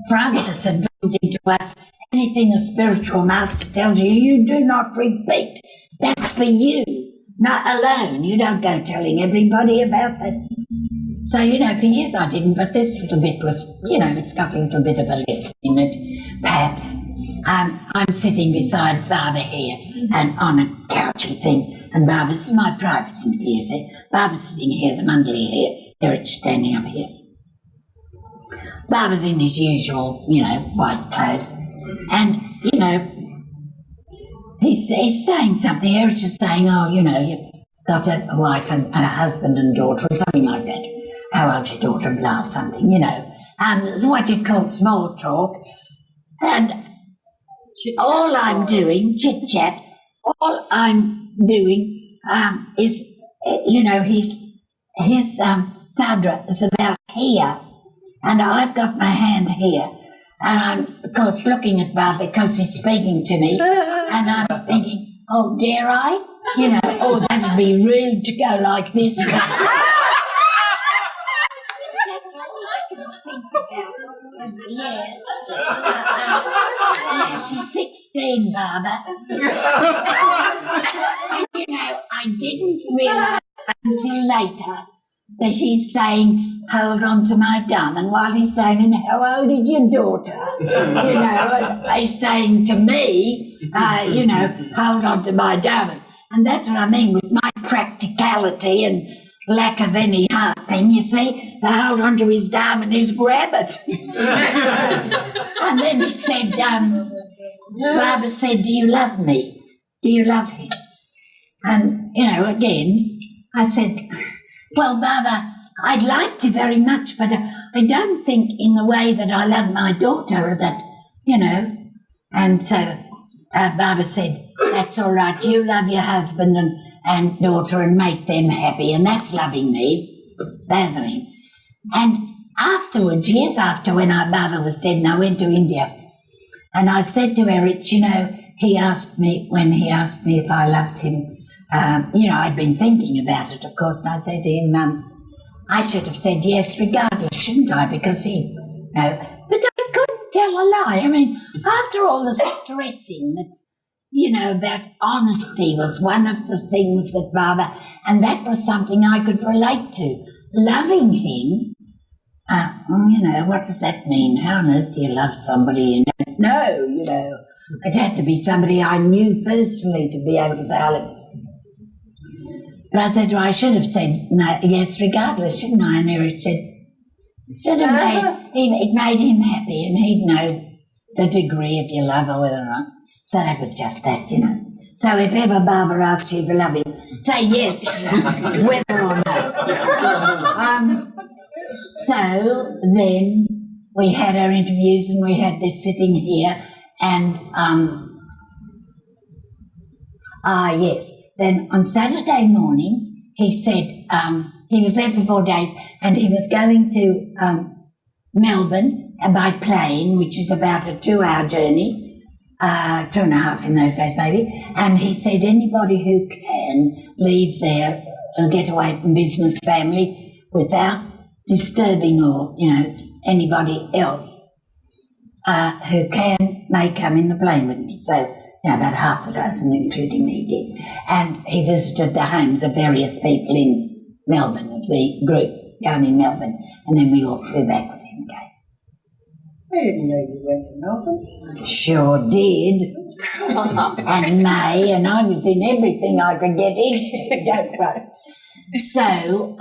Francis had drilled into us, anything a spiritual master tells you, you do not repeat. That's for you, not alone. You don't go telling everybody about that. So, for years I didn't, but this little bit was, it's got a little bit of a lesson in it, perhaps. I'm sitting beside Barbara here and on a couchy thing, and Barbara's, this is my private interview, you see. Barbara's sitting here, the mandali here, Erich standing up here. Barbara's in his usual, white clothes, and, he's saying something. Erich is saying, you've got a wife and a husband and daughter, or something like that. How old's your daughter, blah, something, It's what you call small talk. And all I'm doing, chit-chat, all I'm doing is, his Sandra is about here, and I've got my hand here, and I'm, of course, looking at Bob because he's speaking to me, and I'm thinking, oh, dare I? That'd be rude to go like this. That's all I can think about. Yes. Yes, she's 16, Barbara. And, I didn't realise until later that he's saying, hold on to my dumb, and while he's saying, and how old is your daughter? He's saying to me, hold on to my dumb. And that's what I mean with my practicality and lack of any heart thing, you see. They hold on to his dumb and his grab it. And then he said, Barbara said, do you love me? Do you love him? And, again, I said, well, Barbara, I'd like to very much, but I don't think in the way that I love my daughter that, And so Barbara said, that's all right. You love your husband and daughter and make them happy, and that's loving me. That's me. And afterwards, years after, when Barbara was dead and I went to India, and I said to Erich, he asked me if I loved him, I'd been thinking about it, of course, and I said to him, I should have said yes regardless, shouldn't I? Because but I couldn't tell a lie. I mean, after all the stressing that, about honesty was one of the things that Barbara, and that was something I could relate to. Loving him, what does that mean? How on earth do you love somebody you don't know, It had to be somebody I knew personally to be able to say, I love. But I said, well, I should have said no, yes regardless, shouldn't I? And Erich said, it made him happy and he'd know the degree of your love or whether or not. So that was just that, So if ever Barbara asks you to love him, say yes, whether or no. So then we had our interviews and we had this sitting here and, yes. Then on Saturday morning, he said he was there for 4 days and he was going to Melbourne by plane, which is about a 2-hour journey, 2.5 in those days maybe, and he said anybody who can leave there and get away from business family without disturbing or, anybody else who can may come in the plane with me. So, about half a dozen, including me, did. And he visited the homes of various people in Melbourne, of the group down in Melbourne, and then we all flew back with him again. I didn't know you went to Melbourne. Sure did. And May, and I was in everything I could get into, don't worry. So,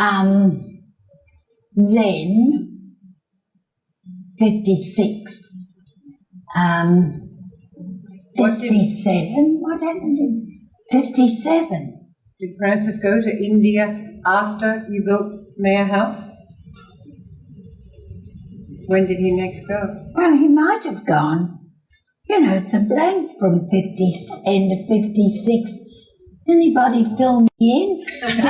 then, 56, 57? What happened in 57? Did Francis go to India after you built Mayor House? When did he next go? Well, he might have gone. It's a blank from end of 56. Anybody fill me in? 56.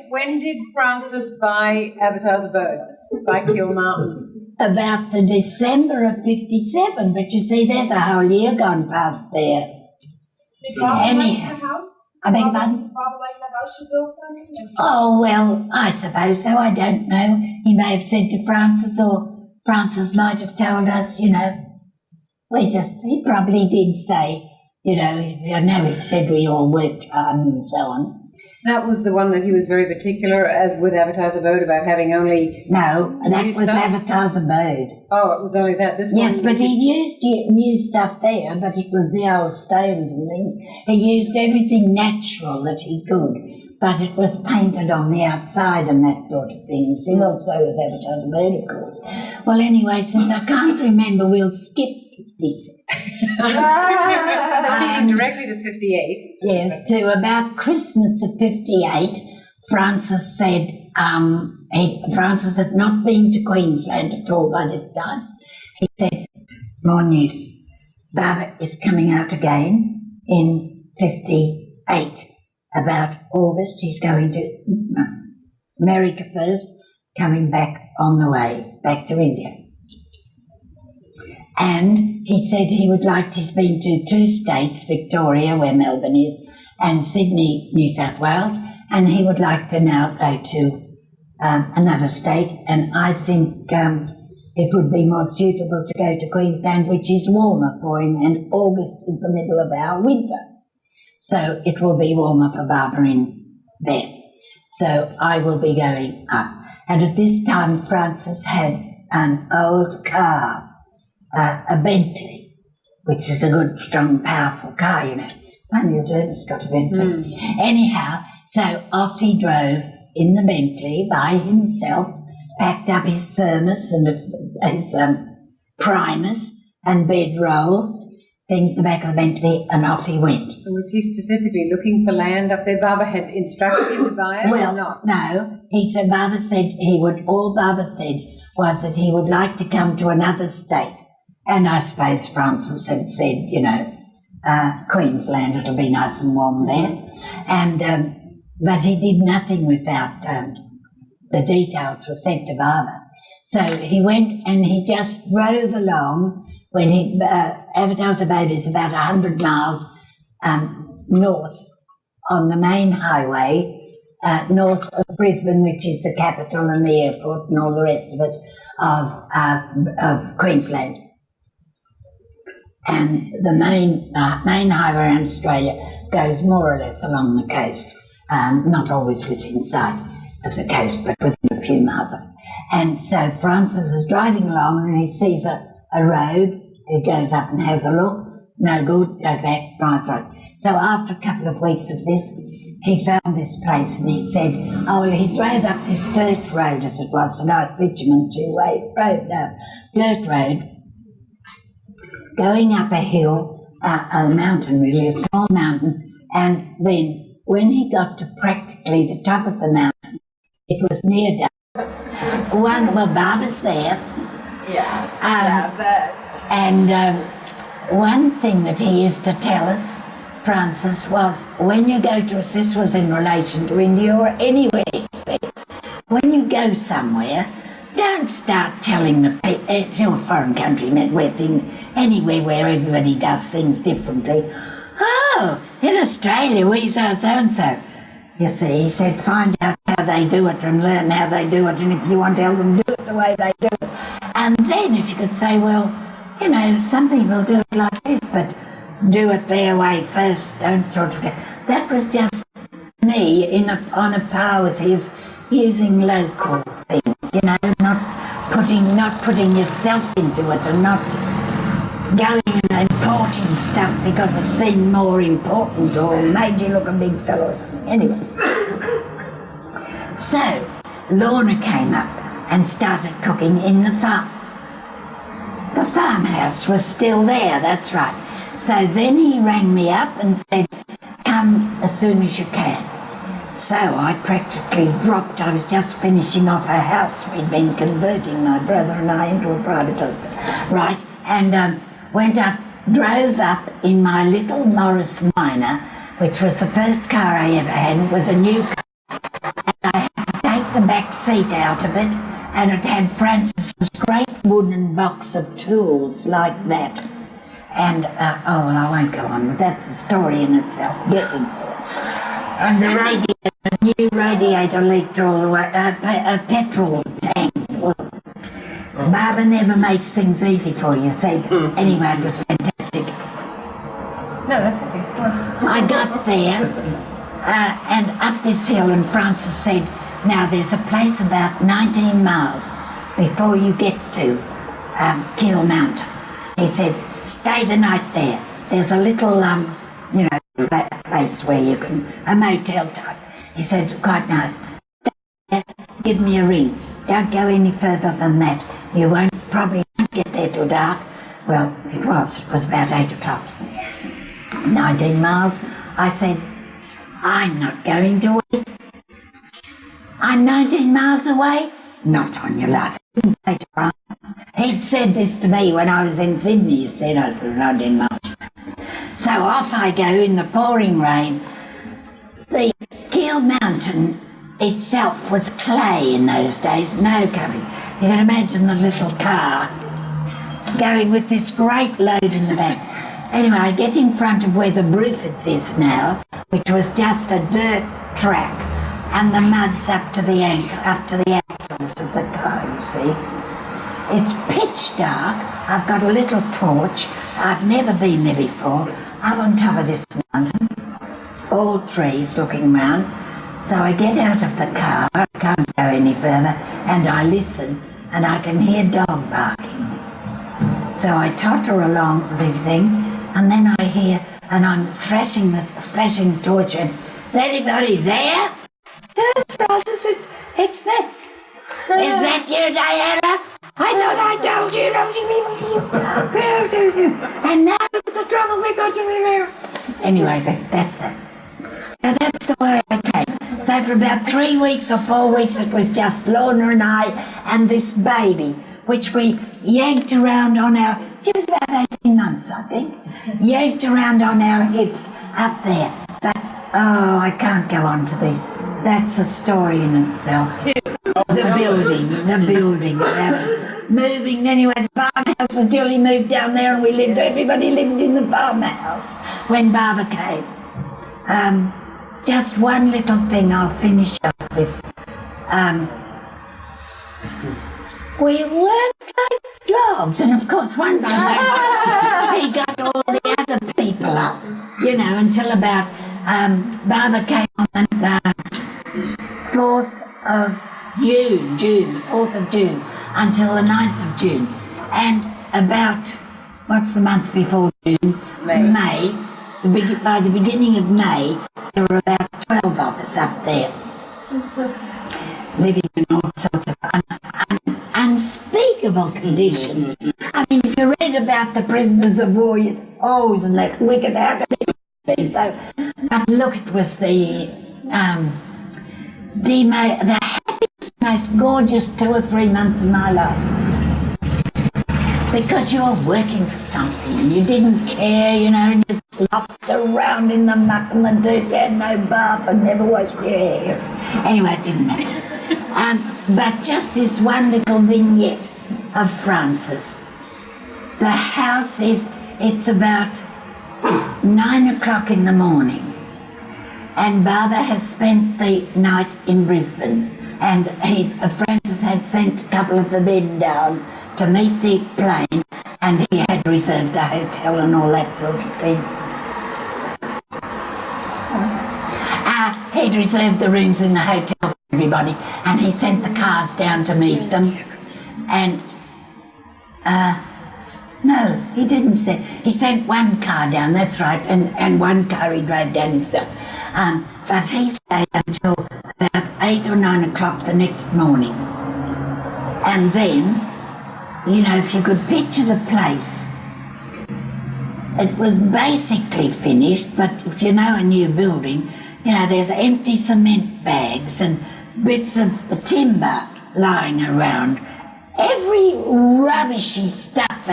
When did Francis buy Avatar's abode? By Kill Mountain? About the December of 57, but you see, there's a whole year gone past there. Did Bob like the house? I beg your pardon? Did Bob like the house you built for him? Oh, well, I suppose so. I don't know. He may have said to Francis, or Francis might have told us, he probably did say, I know he said we all worked hard and so on. That was the one that he was very particular, as with Advertiser Abode, about having only... No, that New was stuff? Advertiser Abode. Oh, it was only that. This Yes, one... but he used new stuff there, but it was the old stones and things. He used everything natural that he could, but it was painted on the outside and that sort of thing. See, also was Advertiser Abode, of course. Well, anyway, since I can't remember, we'll skip 56. Proceeding directly to 58. Yes, to about Christmas of 58, Francis said, Francis had not been to Queensland at all by this time. He said, more news. Barbara is coming out again in 58. About August, he's going to America first, coming back on the way back to India. And he said he would like to, he's been to 2 states, Victoria, where Melbourne is, and Sydney, New South Wales, and he would like to now go to another state, and I think it would be more suitable to go to Queensland, which is warmer for him, and August is the middle of our winter. So it will be warmer for Barbara in there. So I will be going up. And at this time, Francis had an old car, a Bentley, which is a good, strong, powerful car, you know. Funny the German's got a Bentley. Anyhow, so off he drove in the Bentley by himself, packed up his thermos and his primus and bedroll, things in the back of the Bentley, and off he went. And was he specifically looking for land up there? Barbara had instructed him to buy it or not? No. He said, Barbara said he would, all Barbara said was that he would like to come to another state. And I suppose Francis had said, you know, Queensland, it'll be nice and warm there. And, but he did nothing without, the details were sent to Barbara. So he went and he just drove along when he, Advertiser Abode is about 100 miles north on the main highway, north of Brisbane, which is the capital and the airport and all the rest of it, of Queensland. And the main highway around Australia goes more or less along the coast, not always within sight of the coast, but within a few miles of it. And so Francis is driving along and he sees a road. He goes up and has a look. No good, goes back, right. So after a couple of weeks of this, he found this place and he said, oh, well, he drove up this dirt road, as it was, a nice bitumen two-way road, dirt road, going up a hill, a mountain really, a small mountain, and then when he got to practically the top of the mountain, it was near dark. Barbara's there. One thing that he used to tell us, Francis, was when you go to us, this was in relation to India or anywhere, he said, when you go somewhere, don't start telling the people, it's your foreign country, anywhere where everybody does things differently. Oh, in Australia we so-and-so. You see, he said, find out how they do it and learn how they do it, and if you want to help them do it the way they do it. And then if you could say, well, you know, some people do it like this, but do it their way first, don't sort of... That was just me on a par with his using local things, you know, not putting yourself into it and not going and importing stuff because it seemed more important or made you look a big fellow or something. Anyway. So, Lorna came up and started cooking in the farm. The farmhouse was still there, that's right. So then he rang me up and said, come as soon as you can. So I practically dropped. I was just finishing off a house. We'd been converting, my brother and I, into a private hospital. Right, and went up, drove up in my little Morris Minor, which was the first car I ever had. It was a new car. And I had to take the back seat out of it, and it had Francis's great wooden box of tools like that. And, oh, well, I won't go on, but that's a story in itself, getting there. And the new radiator leaked all the way, a petrol tank. Barbara never makes things easy for you, see. Anyway, it was fantastic. No, that's okay. I got there, and up this hill, and Francis said, now there's a place about 19 miles before you get to Keel Mountain. He said, stay the night there. There's a little, place where you can, a motel type. He said, quite nice. Give me a ring. Don't go any further than that. You probably won't get there till dark. Well, it was about 8 o'clock. 19 miles. I said, I'm not going to it. I'm 19 miles away. Not on your life. He didn't say to Francis. He'd said this to me when I was in Sydney. He said I was 19 miles. So off I go in the pouring rain. The Keel Mountain itself was clay in those days, no covering. You can imagine the little car going with this great load in the back. Anyway, I get in front of where the Bruford's is now, which was just a dirt track, and the mud's up to the axles of the car, you see. It's pitch dark. I've got a little torch. I've never been there before. Up on top of this mountain, all trees looking round. So I get out of the car, I can't go any further, and I listen, and I can hear dog barking. So I totter along the thing, and then I hear, and I'm flashing the torch, and is anybody there? Yes, Francis, it's me. Is that you, Diana? I thought I told you not to be with you. And now look at the trouble we got to be. Anyway, that's that. So that's the way I came. So for about 3 weeks or 4 weeks, it was just Lorna and I and this baby, which we yanked around on our, she was about 18 months, I think, yanked around on our hips up there. But, I can't go on to that's a story in itself. The building, moving anyway. The farmhouse was duly moved down there, and everybody lived in the farmhouse when Barbara came. Just one little thing I'll finish up with. We worked like dogs, and of course one day he got all the other people up, until about Barbara came on the 4th of June, until the 9th of June. And about, what's the month before June? May. By the beginning of May, there were about 12 of us up there, living in all sorts of unspeakable conditions. I mean, if you read about the prisoners of war, isn't that wicked? How could it be so? But look, it was the happiest, most gorgeous 2 or 3 months of my life. Because you were working for something and you didn't care, and you slopped around in the muck and the dirt, you had no bath and never washed your hair. Anyway, it didn't matter. But just this one little vignette of Francis. The house it's about 9 o'clock in the morning, and Barbara has spent the night in Brisbane, and Francis had sent a couple of the men down to meet the plane, and he had reserved the hotel and all that sort of thing. He'd reserved the rooms in the hotel for everybody, and he sent the cars down to meet them. And no, he didn't send. He sent one car down, that's right, and one car he drove down himself. But he stayed until about 8 or 9 o'clock the next morning. And then, if you could picture the place, it was basically finished, but if you know a new building, there's empty cement bags and bits of timber lying around. Every rubbishy stuff,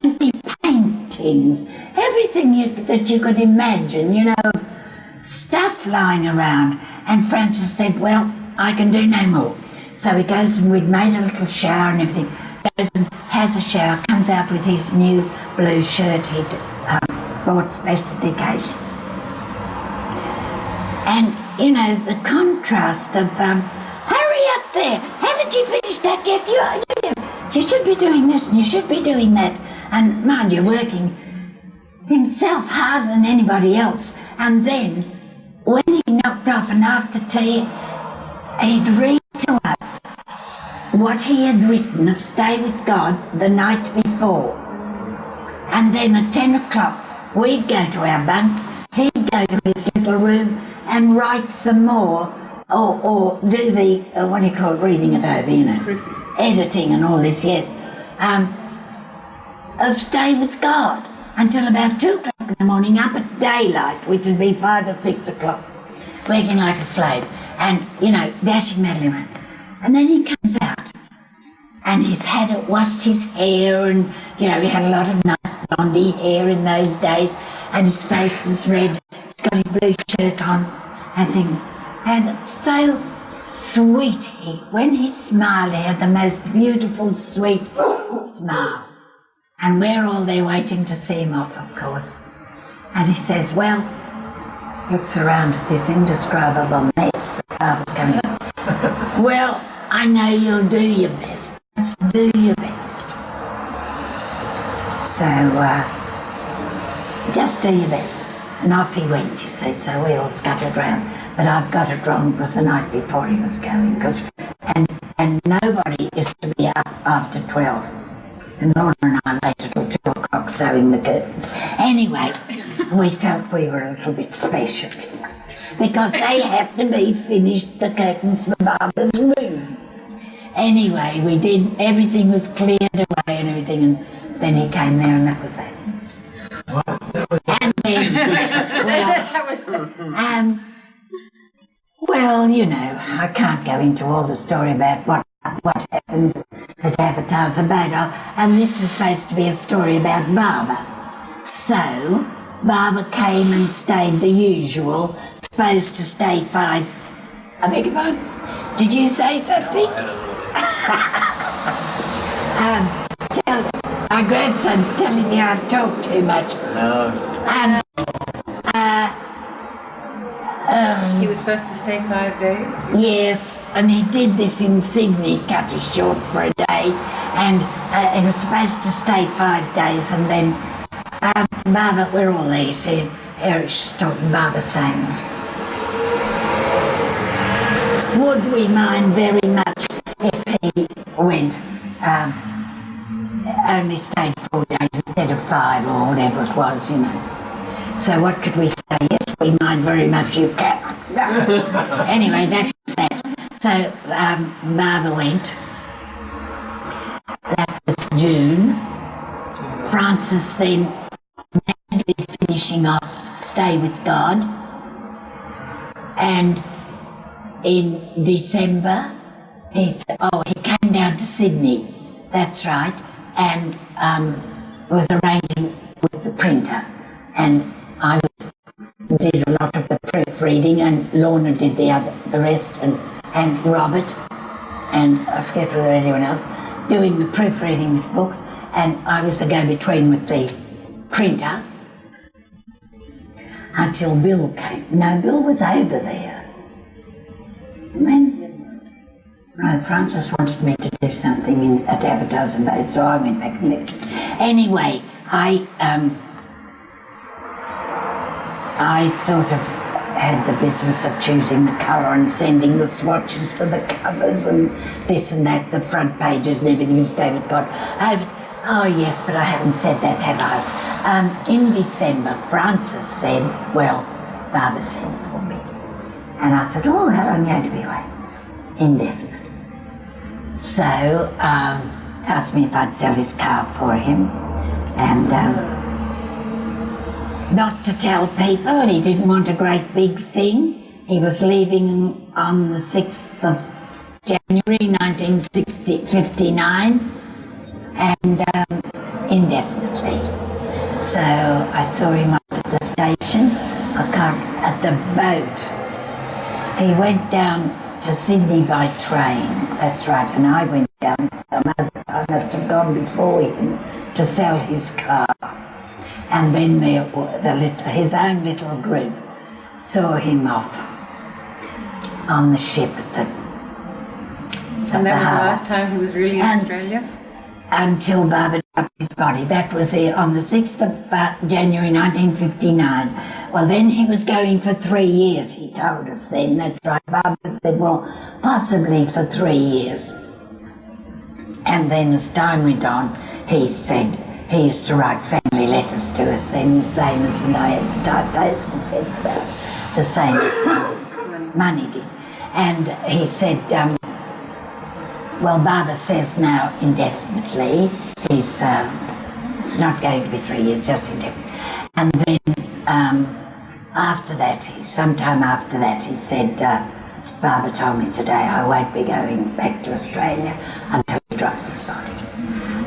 empty paint tins, everything that you could imagine, stuff lying around. And Francis said, well, I can do no more. So he goes, and we'd made a little shower and everything, goes and has a shower, comes out with his new blue shirt he'd bought special for the occasion. And, the contrast of, hurry up there, haven't you finished that yet? You should be doing this and you should be doing that. And mind you, working himself harder than anybody else. And then when he knocked off and after tea, he'd read to us what he had written of Stay With God the night before. And then at 10 o'clock, we'd go to our bunks, he'd go to his little room and write some more, or do the, what do you call it, reading it over, you know, editing and all this, yes, of Stay With God until about 2 o'clock in the morning, up at daylight, which would be 5 or 6 o'clock, working like a slave, and, you know, dashing madly around. And then he comes out, and he's washed his hair, and, you know, he had a lot of nice blondie hair in those days, and his face is red, he's got his blue shirt on, and it's so sweet. When he smiled, he had the most beautiful, sweet smile. And we're all there waiting to see him off, of course. And he says, well, looks around at this indescribable mess the father's coming up. Well, I know you'll do your best. Just do your best. So, just do your best. And off he went, you see, so we all scuttled round. But I've got it wrong, because the night before he was going, and nobody is to be up after 12. And Lorna and I waited till 2 o'clock sewing the curtains. Anyway, we felt we were a little bit special, because they had to be finished, the curtains for Barbara's room. Anyway, we did, everything was cleared away and everything, and then he came there and that was that. And then, well, you know, I can't go into all the story about what happened at Avatar's Abode, and this is supposed to be a story about Barbara. So, Barbara came and stayed the usual, supposed to stay 5. I beg your pardon? Did you say something? My grandson's telling me I've talked too much. No. He was supposed to stay 5 days? Yes, and he did this in Sydney, cut it short for a day, and he was supposed to stay 5 days, and then Barbara, we're all there, see, Eric's talking, Barbara saying, would we mind very much if he went, only stayed 4 days instead of 5 or whatever it was, you know. So what could we say? Yes, we mind very much, you can. Anyway, that's that. So Barbara went. That was June. Francis then madly finishing off Stay With God. And in December, he came down to Sydney. That's right. And was arranging with the printer. And I did a lot of the proofreading, and Lorna did the rest, and Robert, and I forget whether anyone else, doing the proofreading of his books, and I was the go-between with the printer until Bill came. No, Bill was over there. And then, no, Francis wanted me to do something at Avatar's Abode, so I went back and left it. Anyway, I sort of had the business of choosing the colour and sending the swatches for the covers and this and that, the front pages and everything, and Stay With God. Oh yes, but I haven't said that, have I? In December, Francis said, well, Barbara sent for me. And I said, oh, how long are you going to be away? Indefinite. So, asked me if I'd sell his car for him, and not to tell people, he didn't want a great big thing. He was leaving on the 6th of January 1959, and indefinitely. So I saw him up at the station, at the boat. He went down to Sydney by train, that's right, and I went down, I must have gone before him to sell his car. And then his own little group saw him off on the ship at the And that was the last time he was really in Australia? Until Barbara dropped his body. That was on the 6th of January 1959 Well, then he was going for 3 years, he told us then. That's right. Barbara said, well, possibly for 3 years. And then as time went on, he said he used to write family letters to us then, the same as, and I had to type those and send them out, the same as Money did. And he said, well, Barbara says now indefinitely, he's, it's not going to be 3 years, just indefinitely. And then after that, sometime after that, he said, Barbara told me today I won't be going back to Australia until he drops his body.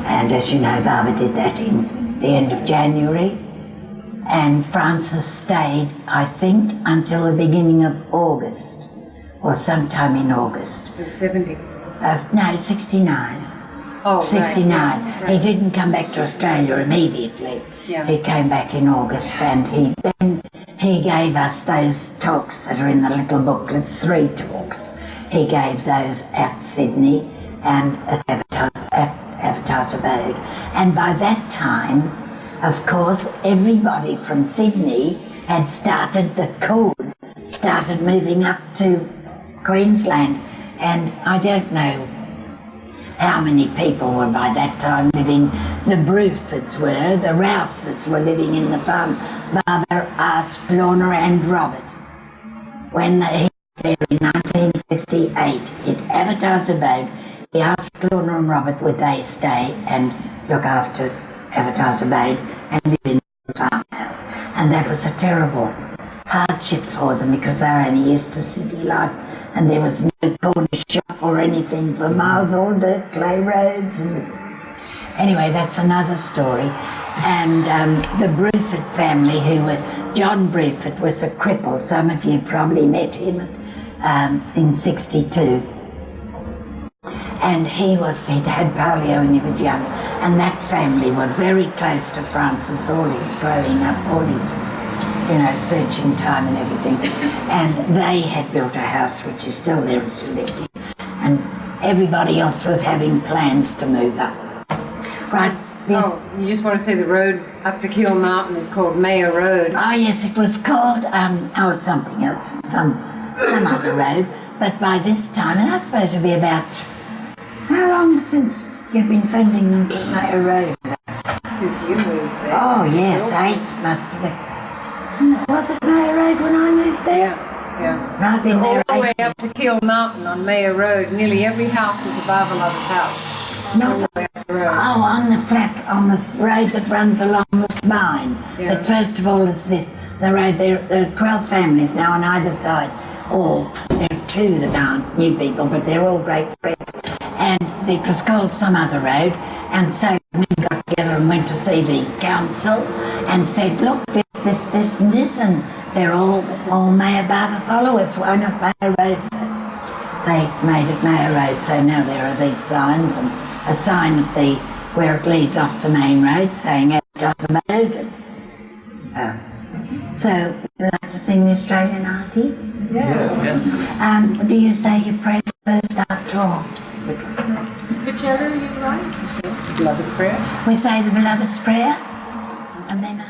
And as you know, Barbara did that in the end of January. And Francis stayed, I think, until the beginning of August, or sometime in August. He was 70. No, 69. Oh, 69. Right. He didn't come back to Australia immediately. Yeah. He came back in August, and he gave us those talks that are in the little booklets, 3 talks. He gave those at Sydney and at Avatar's Abode. And by that time, of course, everybody from Sydney had started moving up to Queensland. And I don't know how many people were by that time living. The Brufords were, the Rouses were living in the farm. Barbara asked Lorna and Robert when he was there in 1958 at Avatar's Abode. He asked Lorna and Robert would they stay and look after Avatar's Abode and live in the farmhouse. And that was a terrible hardship for them because they were only used to city life. And there was no corner shop or anything for miles, all dirt, clay roads. And anyway, that's another story. And the Bruford family, John Bruford was a cripple. Some of you probably met him in 62. And he'd had polio when he was young. And that family were very close to Francis all his growing up, all his searching time and everything. And they had built a house which is still there to live in. And everybody else was having plans to move up. Right. Yes. Oh, you just want to say the road up to Keel Mountain is called Mayor Road. Oh, yes, it was called, something else, some other road. But by this time, and I suppose it'll be about, how long since you've been sending them to Mayor Road? Since you moved there. Oh, yes, 8 must have been. Was it Mayor Road when I moved there? Yeah. Right, So in all there. the way up to Keel Mountain on Mayor Road, nearly every house is a Barbara Love's house. Not All the way up the road. Oh, on the flat, on the road that runs along the spine. Yeah. But first of all, is this, the road, there are 12 families now on either side. There are 2 that aren't new people, but they're all great friends. And it was called some other road, and so men got together and went to see the council and said, look, this and this, and they're all Mayor Barbara followers, why not Mayor Road? So they made it Mayor Road, so now there are these signs, and a sign at where it leads off the main road saying Avatar's Abode. So would you like to sing the Australian Auntie? Yeah. Yes. Do you say your prayer first after all? Whichever you'd like. Beloved's Prayer. We say the Beloved's Prayer, and then